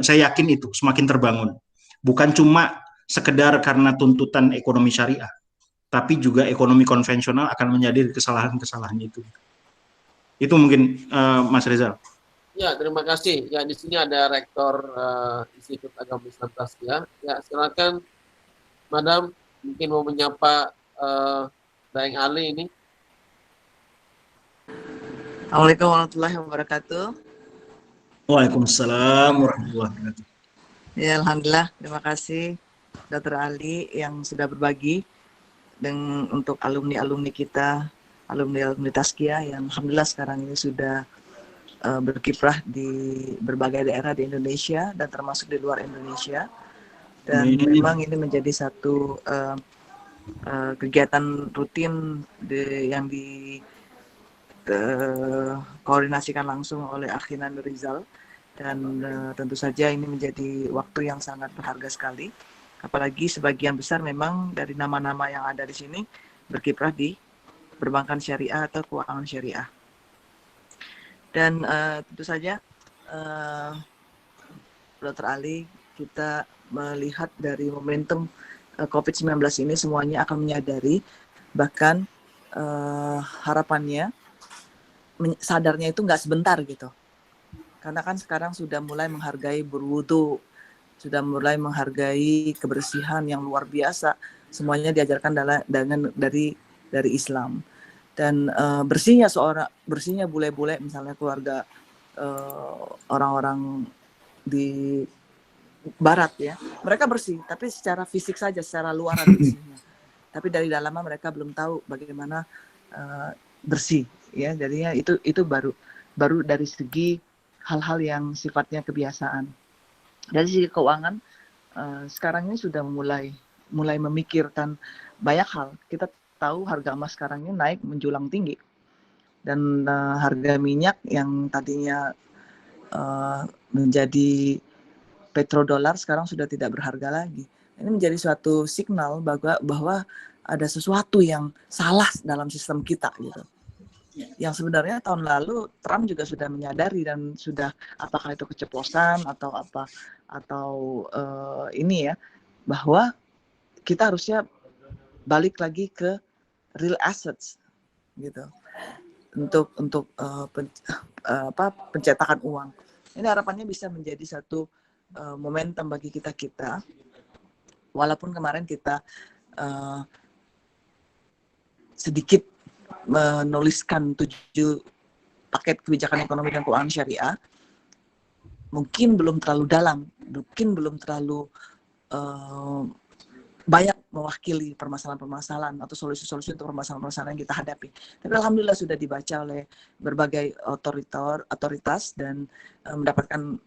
saya yakin itu semakin terbangun. Bukan cuma sekedar karena tuntutan ekonomi syariah, tapi juga ekonomi konvensional akan menyadari kesalahan-kesalahan itu. Itu mungkin Mas Reza. Ya, terima kasih. Ya, di sini ada Rektor Institut Agama Islam Taskia. Ya, silakan, Madam, mungkin mau menyapa Daeng Ali ini. Assalamualaikum warahmatullahi wabarakatuh. Waalaikumsalam warahmatullahi wabarakatuh. Ya, alhamdulillah, terima kasih Dr. Ali yang sudah berbagi untuk alumni-alumni kita, alumni Taskia yang alhamdulillah sekarang ini sudah berkiprah di berbagai daerah di Indonesia dan termasuk di luar Indonesia. Dan memang ini menjadi satu kegiatan rutin yang koordinasikan langsung oleh Akhinan Rizal, dan tentu saja ini menjadi waktu yang sangat berharga sekali, apalagi sebagian besar memang dari nama-nama yang ada di sini berkiprah di perbankan syariah atau keuangan syariah. Dan tentu saja Dr. Ali, kita melihat dari momentum COVID-19 ini semuanya akan menyadari, bahkan harapannya sadarnya itu nggak sebentar gitu. Karena kan sekarang sudah mulai menghargai berwudu, sudah mulai menghargai kebersihan yang luar biasa. Semuanya diajarkan dari Islam. Dan bersihnya bule-bule, misalnya keluarga orang-orang di Barat ya, mereka bersih, tapi secara fisik saja, secara luaran bersihnya. Tapi dari dalamnya mereka belum tahu bagaimana bersih ya. Jadinya itu baru dari segi hal-hal yang sifatnya kebiasaan. Dari segi keuangan sekarang ini sudah mulai memikirkan banyak hal. Kita tahu harga emas sekarang ini naik menjulang tinggi, dan harga minyak yang tadinya menjadi petrodolar sekarang sudah tidak berharga lagi. Ini menjadi suatu signal bahwa ada sesuatu yang salah dalam sistem kita gitu. Yang sebenarnya tahun lalu Trump juga sudah menyadari, dan sudah, apakah itu keceplosan atau apa, atau ini ya, bahwa kita harusnya balik lagi ke real assets gitu untuk pencetakan uang. Ini harapannya bisa menjadi satu momentum bagi kita. Walaupun kemarin kita sedikit menuliskan 7 paket kebijakan ekonomi dan keuangan syariah, mungkin belum terlalu dalam, mungkin belum terlalu banyak mewakili permasalahan-permasalahan atau solusi-solusi untuk permasalahan-permasalahan yang kita hadapi. Tapi alhamdulillah sudah dibaca oleh berbagai otoritas dan mendapatkan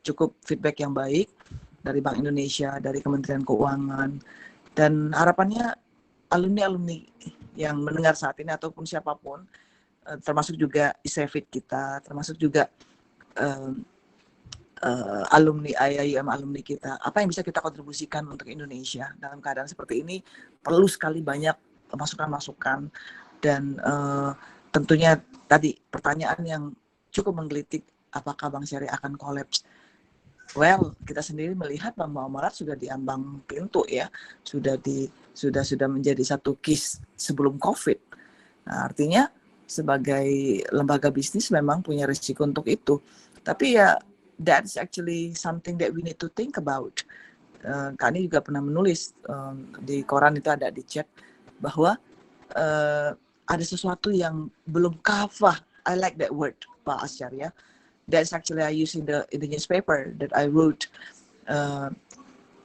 cukup feedback yang baik dari Bank Indonesia, dari Kementerian Keuangan, dan harapannya alumni-alumni yang mendengar saat ini ataupun siapapun termasuk juga ISEFIT kita, termasuk juga alumni IIUM alumni kita. Apa yang bisa kita kontribusikan untuk Indonesia dalam keadaan seperti ini? Perlu sekali banyak masukan-masukan, dan tentunya tadi pertanyaan yang cukup menggelitik, apakah Bank Syariah akan kolaps? Well, kita sendiri melihat Bank Muamalat sudah di ambang pintu ya, sudah menjadi satu case sebelum COVID. Nah, artinya sebagai lembaga bisnis memang punya risiko untuk itu. Tapi ya, that's actually something that we need to think about. Kak Ani juga pernah menulis di koran, itu ada di chat, bahwa ada sesuatu yang belum kafah. I like that word, Pak Asyar ya. That's actually I use in the newspaper that I wrote.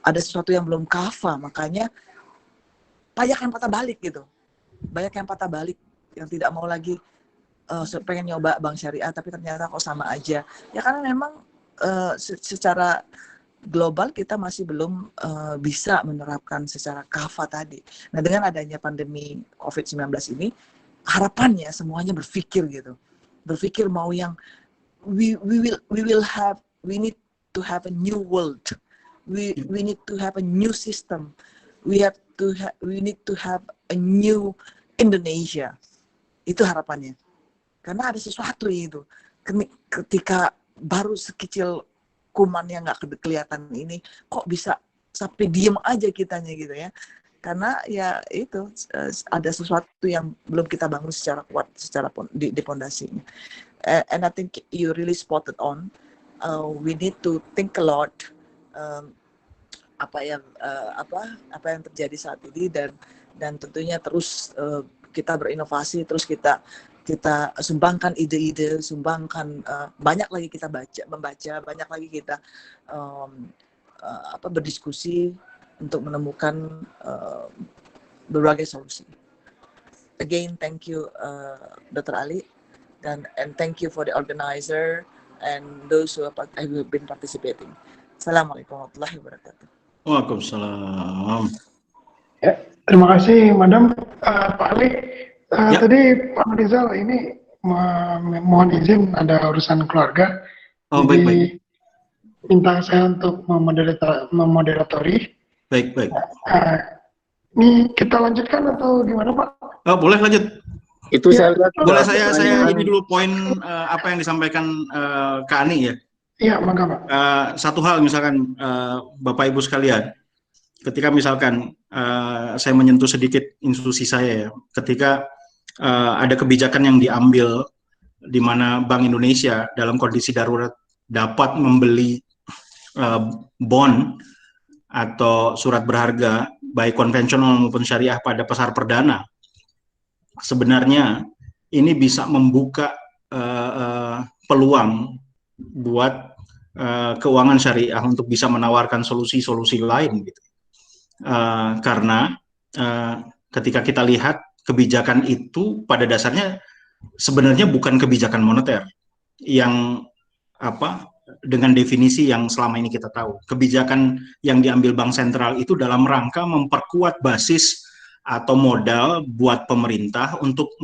Ada sesuatu yang belum kafah, makanya banyak yang patah balik gitu. Banyak yang patah balik, yang tidak mau lagi pengen nyoba Bank Syariah, tapi ternyata kok sama aja. Ya karena memang secara global kita masih belum bisa menerapkan secara kafah tadi. Nah, dengan adanya pandemi COVID-19 ini, harapannya semuanya berpikir gitu. Berpikir mau yang we need to have a new world. We need to have a new system. We need to have a new Indonesia. Itu harapannya. Karena ada sesuatu itu. Ketika baru sekecil kuman yang nggak kelihatan ini, kok bisa sampai diem aja kitanya gitu ya. Karena ya itu ada sesuatu yang belum kita bangun secara kuat, secara di pondasinya. And I think you really spotted on. We need to think a lot apa yang terjadi saat ini, dan tentunya terus kita berinovasi, terus kita sumbangkan ide-ide, sumbangkan banyak lagi kita membaca, banyak lagi kita berdiskusi untuk menemukan berbagai solusi. Again, thank you Dr. Ali, and thank you for the organizer and those who have been participating. Assalamualaikum warahmatullahi wabarakatuh. Waalaikumsalam. Ya, terima kasih Madam. Pak Ali, tadi Pak Rizal ini mohon izin, ada urusan keluarga. Oh, baik. Minta saya untuk memoderatori. Baik. Ini kita lanjutkan atau gimana Pak? Oh, boleh lanjut. Itu Ya, saya lihat. Boleh saya ini dulu poin apa yang disampaikan Kak Ani ya. Iya, mangga Pak. Satu hal misalkan Bapak Ibu sekalian, ketika misalkan saya menyentuh sedikit institusi saya ya, ketika ada kebijakan yang diambil di mana Bank Indonesia dalam kondisi darurat dapat membeli bond atau surat berharga baik konvensional maupun syariah pada pasar perdana, sebenarnya ini bisa membuka peluang buat keuangan syariah untuk bisa menawarkan solusi-solusi lain gitu. Karena ketika kita lihat kebijakan itu pada dasarnya sebenarnya bukan kebijakan moneter yang dengan definisi yang selama ini kita tahu. Kebijakan yang diambil Bank Sentral itu dalam rangka memperkuat basis atau modal buat pemerintah untuk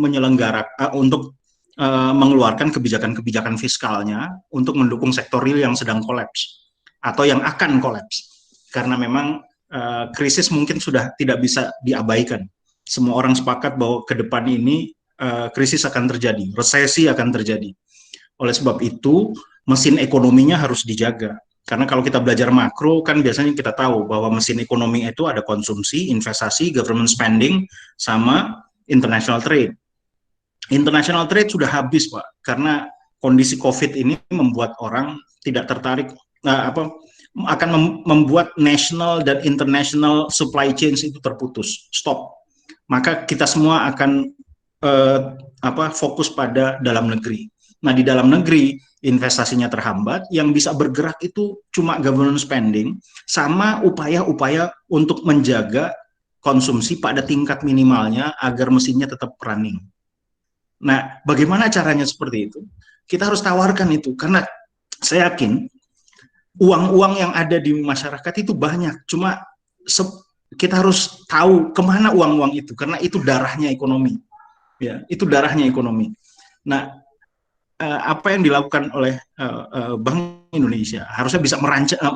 mengeluarkan kebijakan-kebijakan fiskalnya untuk mendukung sektor real yang sedang kolaps atau yang akan kolaps. Karena memang krisis mungkin sudah tidak bisa diabaikan. Semua orang sepakat bahwa ke depan ini krisis akan terjadi, resesi akan terjadi. Oleh sebab itu, mesin ekonominya harus dijaga. Karena kalau kita belajar makro, kan biasanya kita tahu bahwa mesin ekonomi itu ada konsumsi, investasi, government spending, sama international trade. International trade sudah habis, Pak, karena kondisi COVID ini membuat orang tidak tertarik, akan membuat national dan international supply chains itu terputus, stop. Maka kita semua akan fokus pada dalam negeri. Nah, di dalam negeri investasinya terhambat, yang bisa bergerak itu cuma government spending sama upaya-upaya untuk menjaga konsumsi pada tingkat minimalnya agar mesinnya tetap running. Nah, bagaimana caranya seperti itu? Kita harus tawarkan itu, karena saya yakin uang-uang yang ada di masyarakat itu banyak, cuma kita harus tahu kemana uang-uang itu, karena itu darahnya ekonomi. Ya, itu darahnya ekonomi. Nah, apa yang dilakukan oleh Bank Indonesia harusnya bisa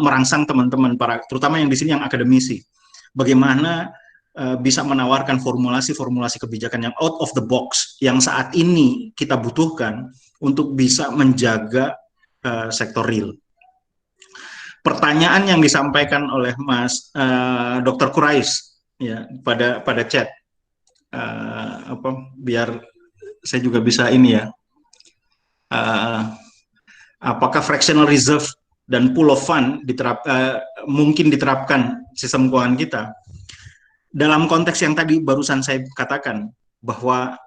merangsang teman-teman para, terutama yang di sini yang akademisi, bagaimana bisa menawarkan formulasi-formulasi kebijakan yang out of the box yang saat ini kita butuhkan untuk bisa menjaga sektor real. Pertanyaan yang disampaikan oleh Mas Dr. Kurais ya pada chat, biar saya juga bisa ini ya. Apakah fractional reserve dan pool of fund mungkin diterapkan sistem keuangan kita dalam konteks yang tadi barusan saya katakan, bahwa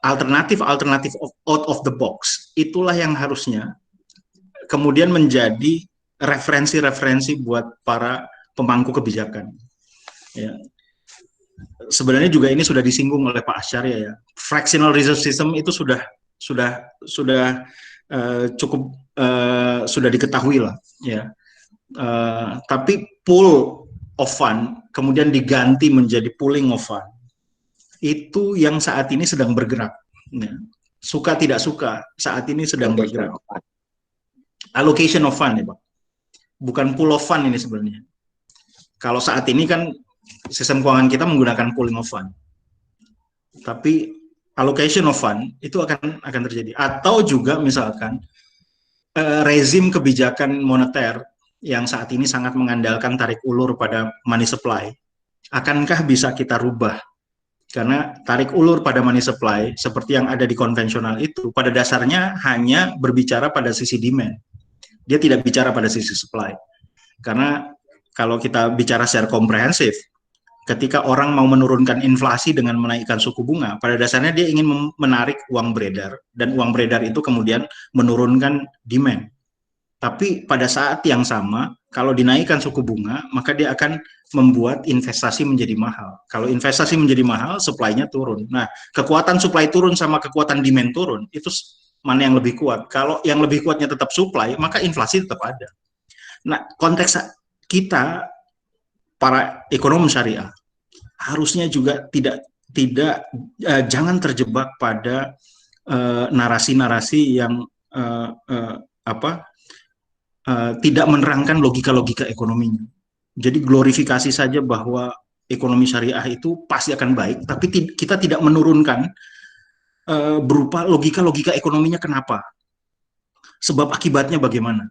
alternatif out of the box itulah yang harusnya kemudian menjadi referensi-referensi buat para pemangku kebijakan. Ya. Sebenarnya juga ini sudah disinggung oleh Pak Asyarya ya. Fractional reserve system itu sudah cukup sudah diketahui lah ya. Tapi pool of fund kemudian diganti menjadi pooling of fund, itu yang saat ini sedang bergerak ya. Suka tidak suka saat ini sedang bergerak. Allocation of fund ya Pak, bukan pool of fund ini sebenarnya. Kalau saat ini kan sistem keuangan kita menggunakan pooling of fund, tapi allocation of fund itu akan terjadi. Atau juga misalkan rezim kebijakan moneter yang saat ini sangat mengandalkan tarik ulur pada money supply, akankah bisa kita rubah? Karena tarik ulur pada money supply seperti yang ada di konvensional itu pada dasarnya hanya berbicara pada sisi demand, dia tidak bicara pada sisi supply. Karena kalau kita bicara secara komprehensif, ketika orang mau menurunkan inflasi dengan menaikkan suku bunga, pada dasarnya dia ingin menarik uang beredar, dan uang beredar itu kemudian menurunkan demand. Tapi pada saat yang sama, kalau dinaikkan suku bunga, maka dia akan membuat investasi menjadi mahal. Kalau investasi menjadi mahal, supply-nya turun. Nah, kekuatan supply turun sama kekuatan demand turun, itu mana yang lebih kuat? Kalau yang lebih kuatnya tetap supply, maka inflasi tetap ada. Nah, konteks kita, para ekonom syariah, harusnya juga jangan terjebak pada narasi-narasi yang tidak menerangkan logika-logika ekonominya. Jadi glorifikasi saja bahwa ekonomi syariah itu pasti akan baik, tapi kita tidak menurunkan berupa logika-logika ekonominya kenapa, sebab akibatnya bagaimana.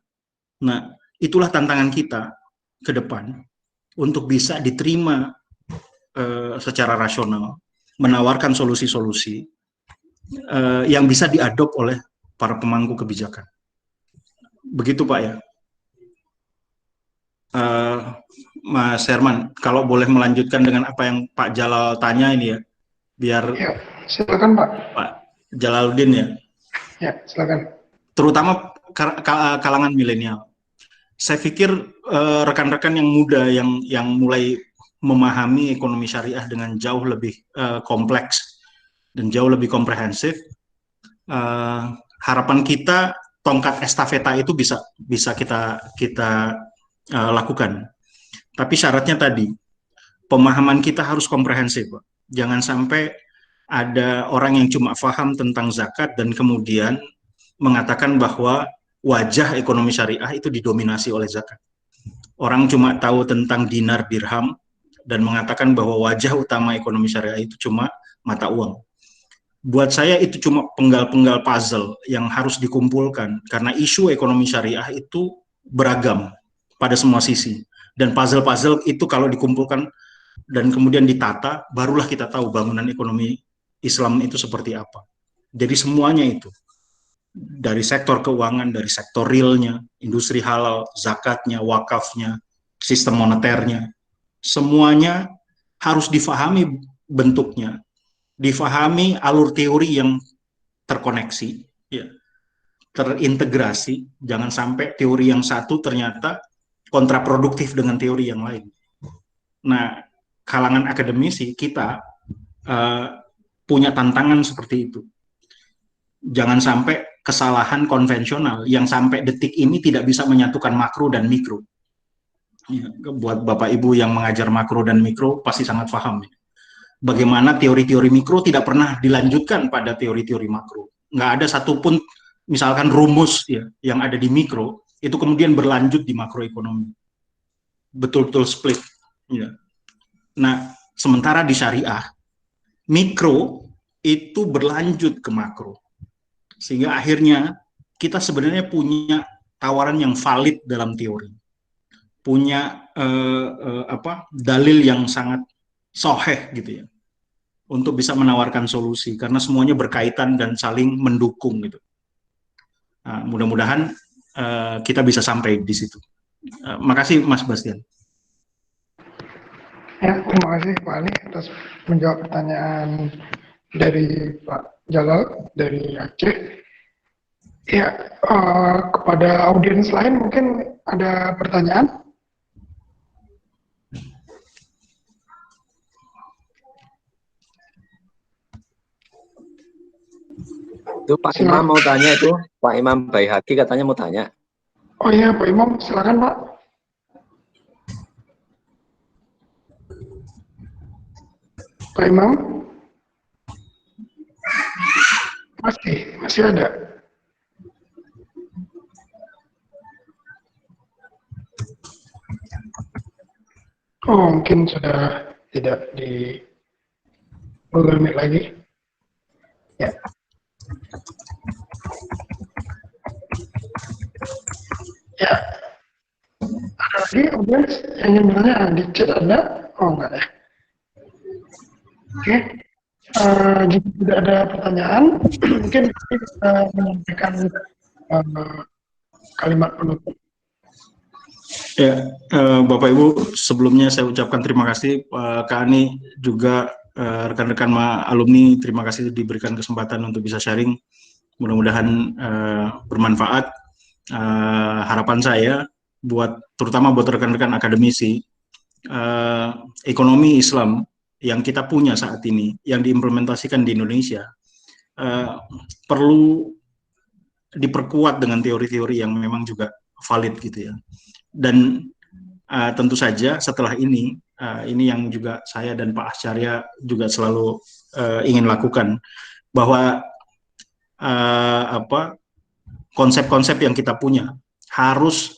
Nah, itulah tantangan kita ke depan untuk bisa diterima secara rasional, menawarkan solusi-solusi yang bisa diadop oleh para pemangku kebijakan. Begitu Pak ya. Mas Herman, kalau boleh melanjutkan dengan apa yang Pak Jalal tanya ini ya, biar ya, silakan Pak. Pak Jalaluddin ya. Ya, silakan. Terutama kalangan milenial. Saya pikir rekan-rekan yang muda yang mulai memahami ekonomi syariah dengan jauh lebih kompleks dan jauh lebih komprehensif, harapan kita tongkat estafeta itu bisa kita lakukan. Tapi syaratnya tadi, pemahaman kita harus komprehensif. Jangan sampai ada orang yang cuma paham tentang zakat dan kemudian mengatakan bahwa wajah ekonomi syariah itu didominasi oleh zakat. Orang cuma tahu tentang dinar dirham dan mengatakan bahwa wajah utama ekonomi syariah itu cuma mata uang. Buat saya itu cuma penggal-penggal puzzle yang harus dikumpulkan, karena isu ekonomi syariah itu beragam pada semua sisi. Dan puzzle-puzzle itu kalau dikumpulkan dan kemudian ditata, barulah kita tahu bangunan ekonomi Islam itu seperti apa. Jadi semuanya itu, dari sektor keuangan, dari sektor realnya, industri halal, zakatnya, wakafnya, sistem moneternya, semuanya harus difahami bentuknya, difahami alur teori yang terkoneksi, ya, terintegrasi. Jangan sampai teori yang satu ternyata kontraproduktif dengan teori yang lain. Nah, kalangan akademisi kita punya tantangan seperti itu. Jangan sampai kesalahan konvensional yang sampai detik ini tidak bisa menyatukan makro dan mikro. Ya, buat Bapak Ibu yang mengajar makro dan mikro pasti sangat paham. bagaimana teori-teori mikro tidak pernah dilanjutkan pada teori-teori makro. Nggak ada satupun misalkan rumus ya yang ada di mikro itu kemudian berlanjut di makroekonomi. Betul-betul split. Ya. Nah, sementara di syariah, mikro itu berlanjut ke makro. Sehingga akhirnya kita sebenarnya punya tawaran yang valid dalam teori. Punya dalil yang sangat soheh gitu ya. Untuk bisa menawarkan solusi. Karena semuanya berkaitan dan saling mendukung gitu. Nah, mudah-mudahan kita bisa sampai di situ. Makasih Mas Bastian. Ya, terima kasih Pak Ali atas menjawab pertanyaan dari Pak Jalal dari Aceh. Ya, kepada audiens lain mungkin ada pertanyaan? Itu Pak Imam mau tanya itu, Pak Imam Baihaqi katanya mau tanya. Oh iya, Pak Imam, silakan Pak. Pak Imam? Masih ada. Oh, mungkin sudah tidak di Google Meet lagi. Ya. Ya. Ada lagi audiens yang ingin bertanya di chat ada? Oh, enggak ya. Oke. Jika tidak ada pertanyaan, mungkin kita bisa menyampaikan kalimat penutup. Ya, Bapak Ibu, sebelumnya saya ucapkan terima kasih Kak Ani, juga rekan-rekan alumni, terima kasih diberikan kesempatan untuk bisa sharing. Mudah-mudahan bermanfaat. Harapan saya terutama buat rekan-rekan akademisi, ekonomi Islam yang kita punya saat ini, yang diimplementasikan di Indonesia, perlu diperkuat dengan teori-teori yang memang juga valid gitu ya. Dan tentu saja setelah ini yang juga saya dan Pak Ascarya juga selalu ingin lakukan, bahwa konsep-konsep yang kita punya harus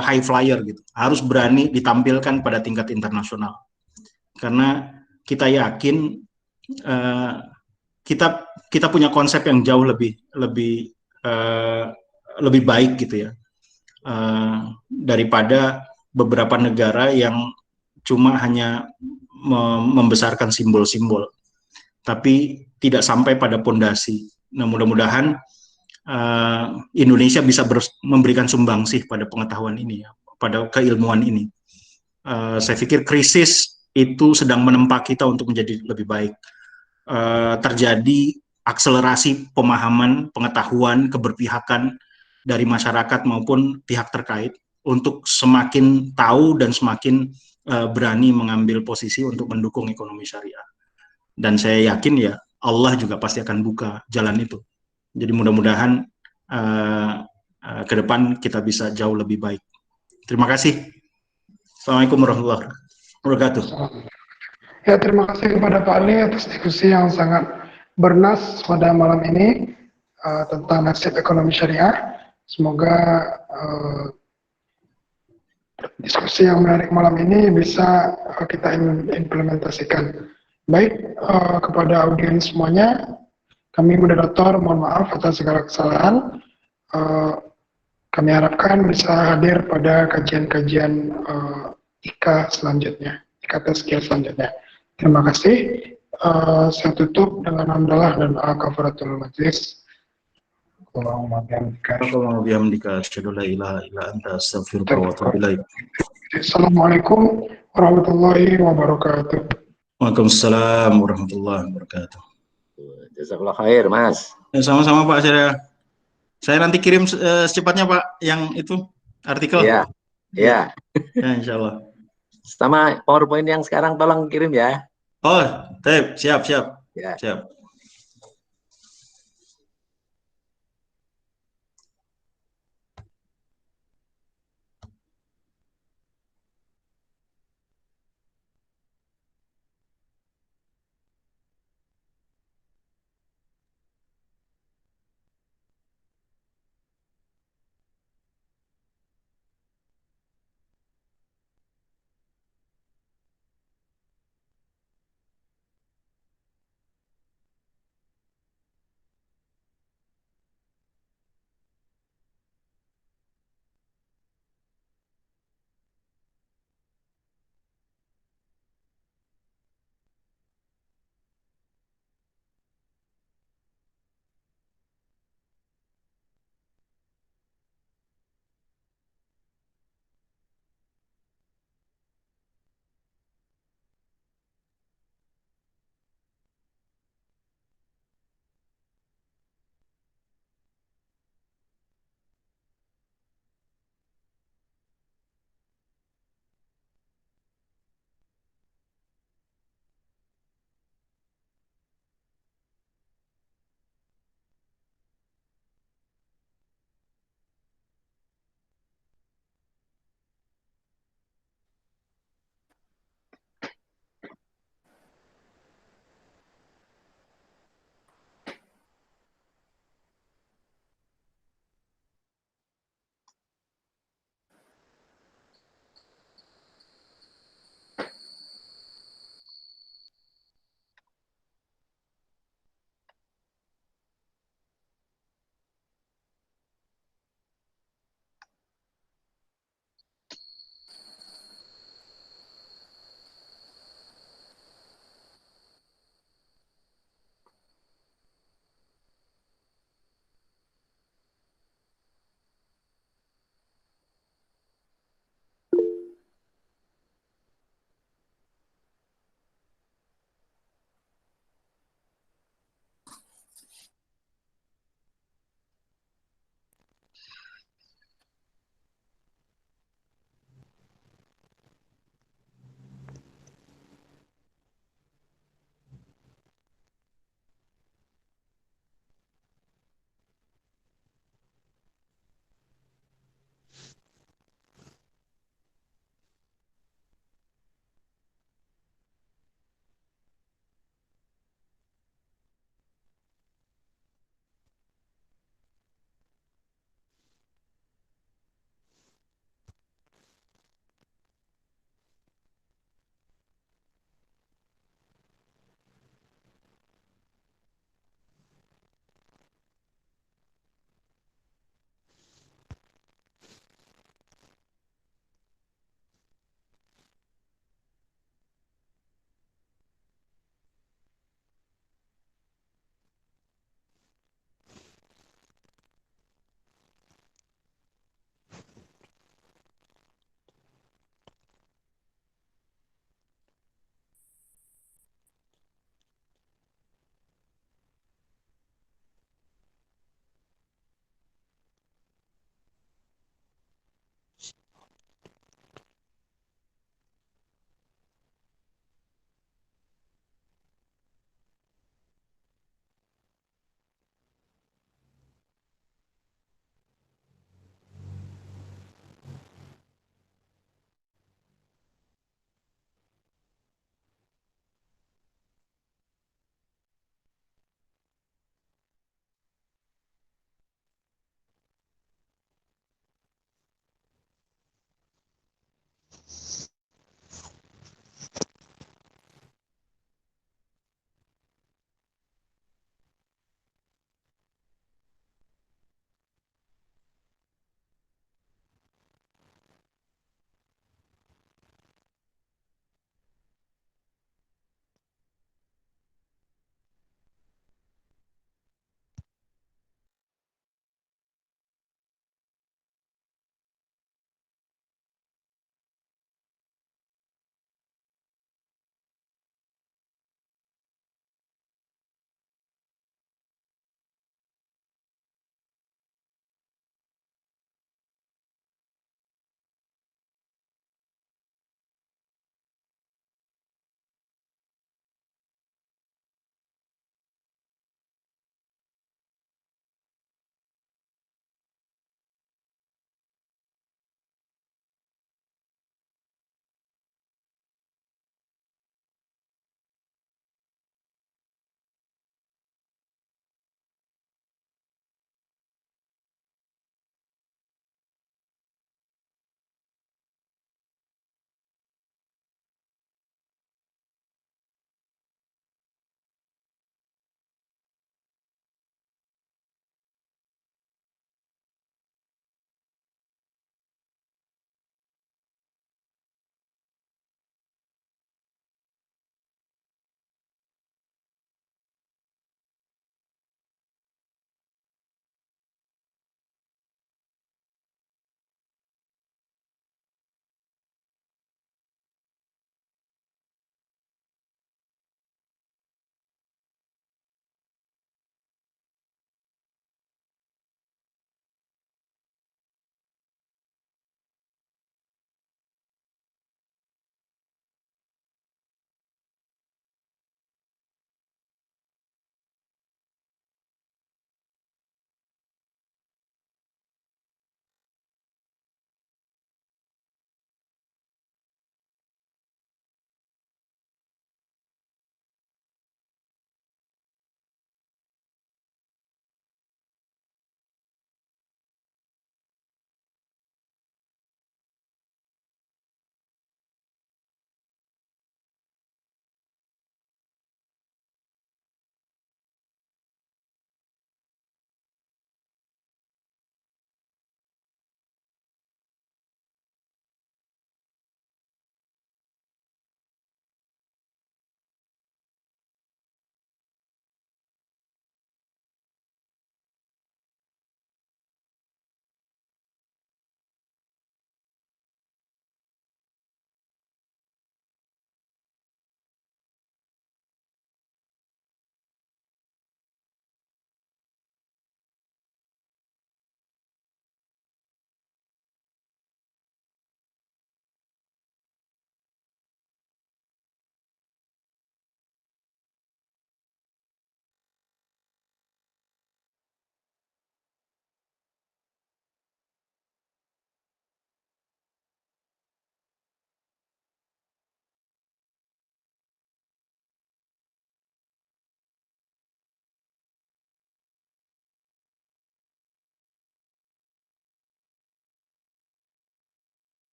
high flyer gitu, harus berani ditampilkan pada tingkat internasional. Karena kita yakin kita punya konsep yang jauh lebih baik gitu ya, daripada beberapa negara yang cuma hanya membesarkan simbol-simbol, tapi tidak sampai pada pondasi. Nah, mudah-mudahan Indonesia bisa memberikan sumbangsih pada pengetahuan ini, ya, pada keilmuan ini. Saya pikir krisis itu sedang menempa kita untuk menjadi lebih baik. Terjadi akselerasi pemahaman, pengetahuan, keberpihakan dari masyarakat maupun pihak terkait untuk semakin tahu dan semakin berani mengambil posisi untuk mendukung ekonomi syariah. Dan saya yakin ya Allah juga pasti akan buka jalan itu. Jadi mudah-mudahan ke depan kita bisa jauh lebih baik. Terima kasih. Assalamualaikum warahmatullahi wabarakatuh. Ya, terima kasih kepada Pak Ali atas diskusi yang sangat bernas pada malam ini tentang nasib ekonomi syariah. Semoga diskusi yang menarik malam ini bisa kita implementasikan. Baik, kepada audiens semuanya, kami moderator mohon maaf atas segala kesalahan. Kami harapkan bisa hadir pada kajian-kajian IKA selanjutnya, IKTSK selanjutnya. Terima kasih. Saya tutup dengan hamdalah dan al-kafaratul majlis. Allahumma bihamdika asyhadu la ilaha illa anta astaghfiruka wa atubu ilaik. Assalamualaikum warahmatullahi wabarakatuh. Waalaikumsalam warahmatullahi wabarakatuh. Jazakallah khair, Mas. Sama-sama Pak saya nanti kirim secepatnya Pak yang itu artikel. Iya. Iya. Ya, insya Allah. Sama PowerPoint yang sekarang tolong kirim ya. Oh, siap. Ya. Siap.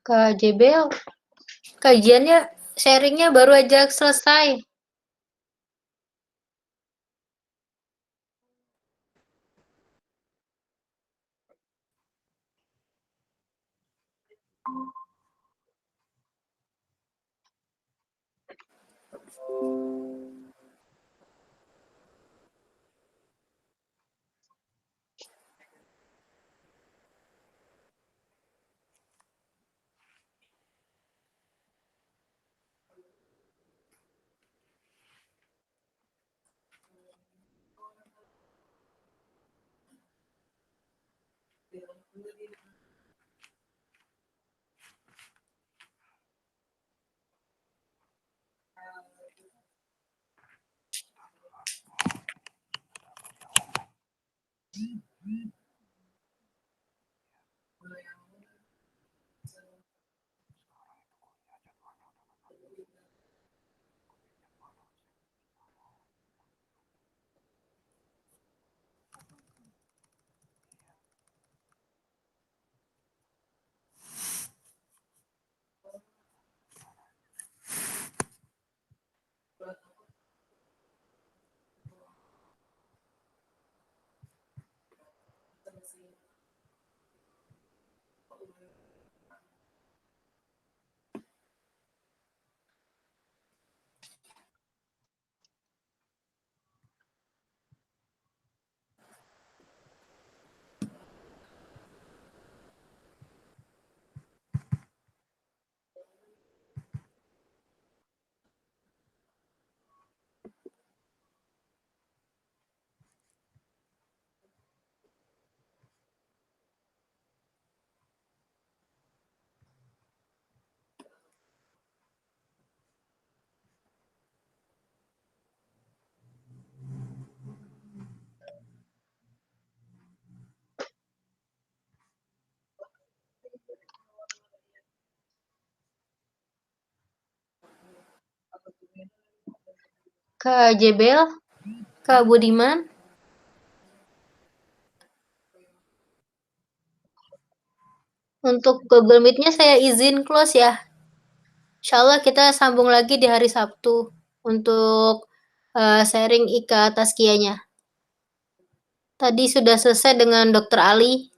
Kak Jebel, kajiannya sharingnya baru aja selesai. Kak Jebel, Kak Budiman, untuk Google Meet-nya saya izin close ya. Insya Allah kita sambung lagi di hari Sabtu untuk sharing IKA Taskianya. Tadi sudah selesai dengan Dr. Ali.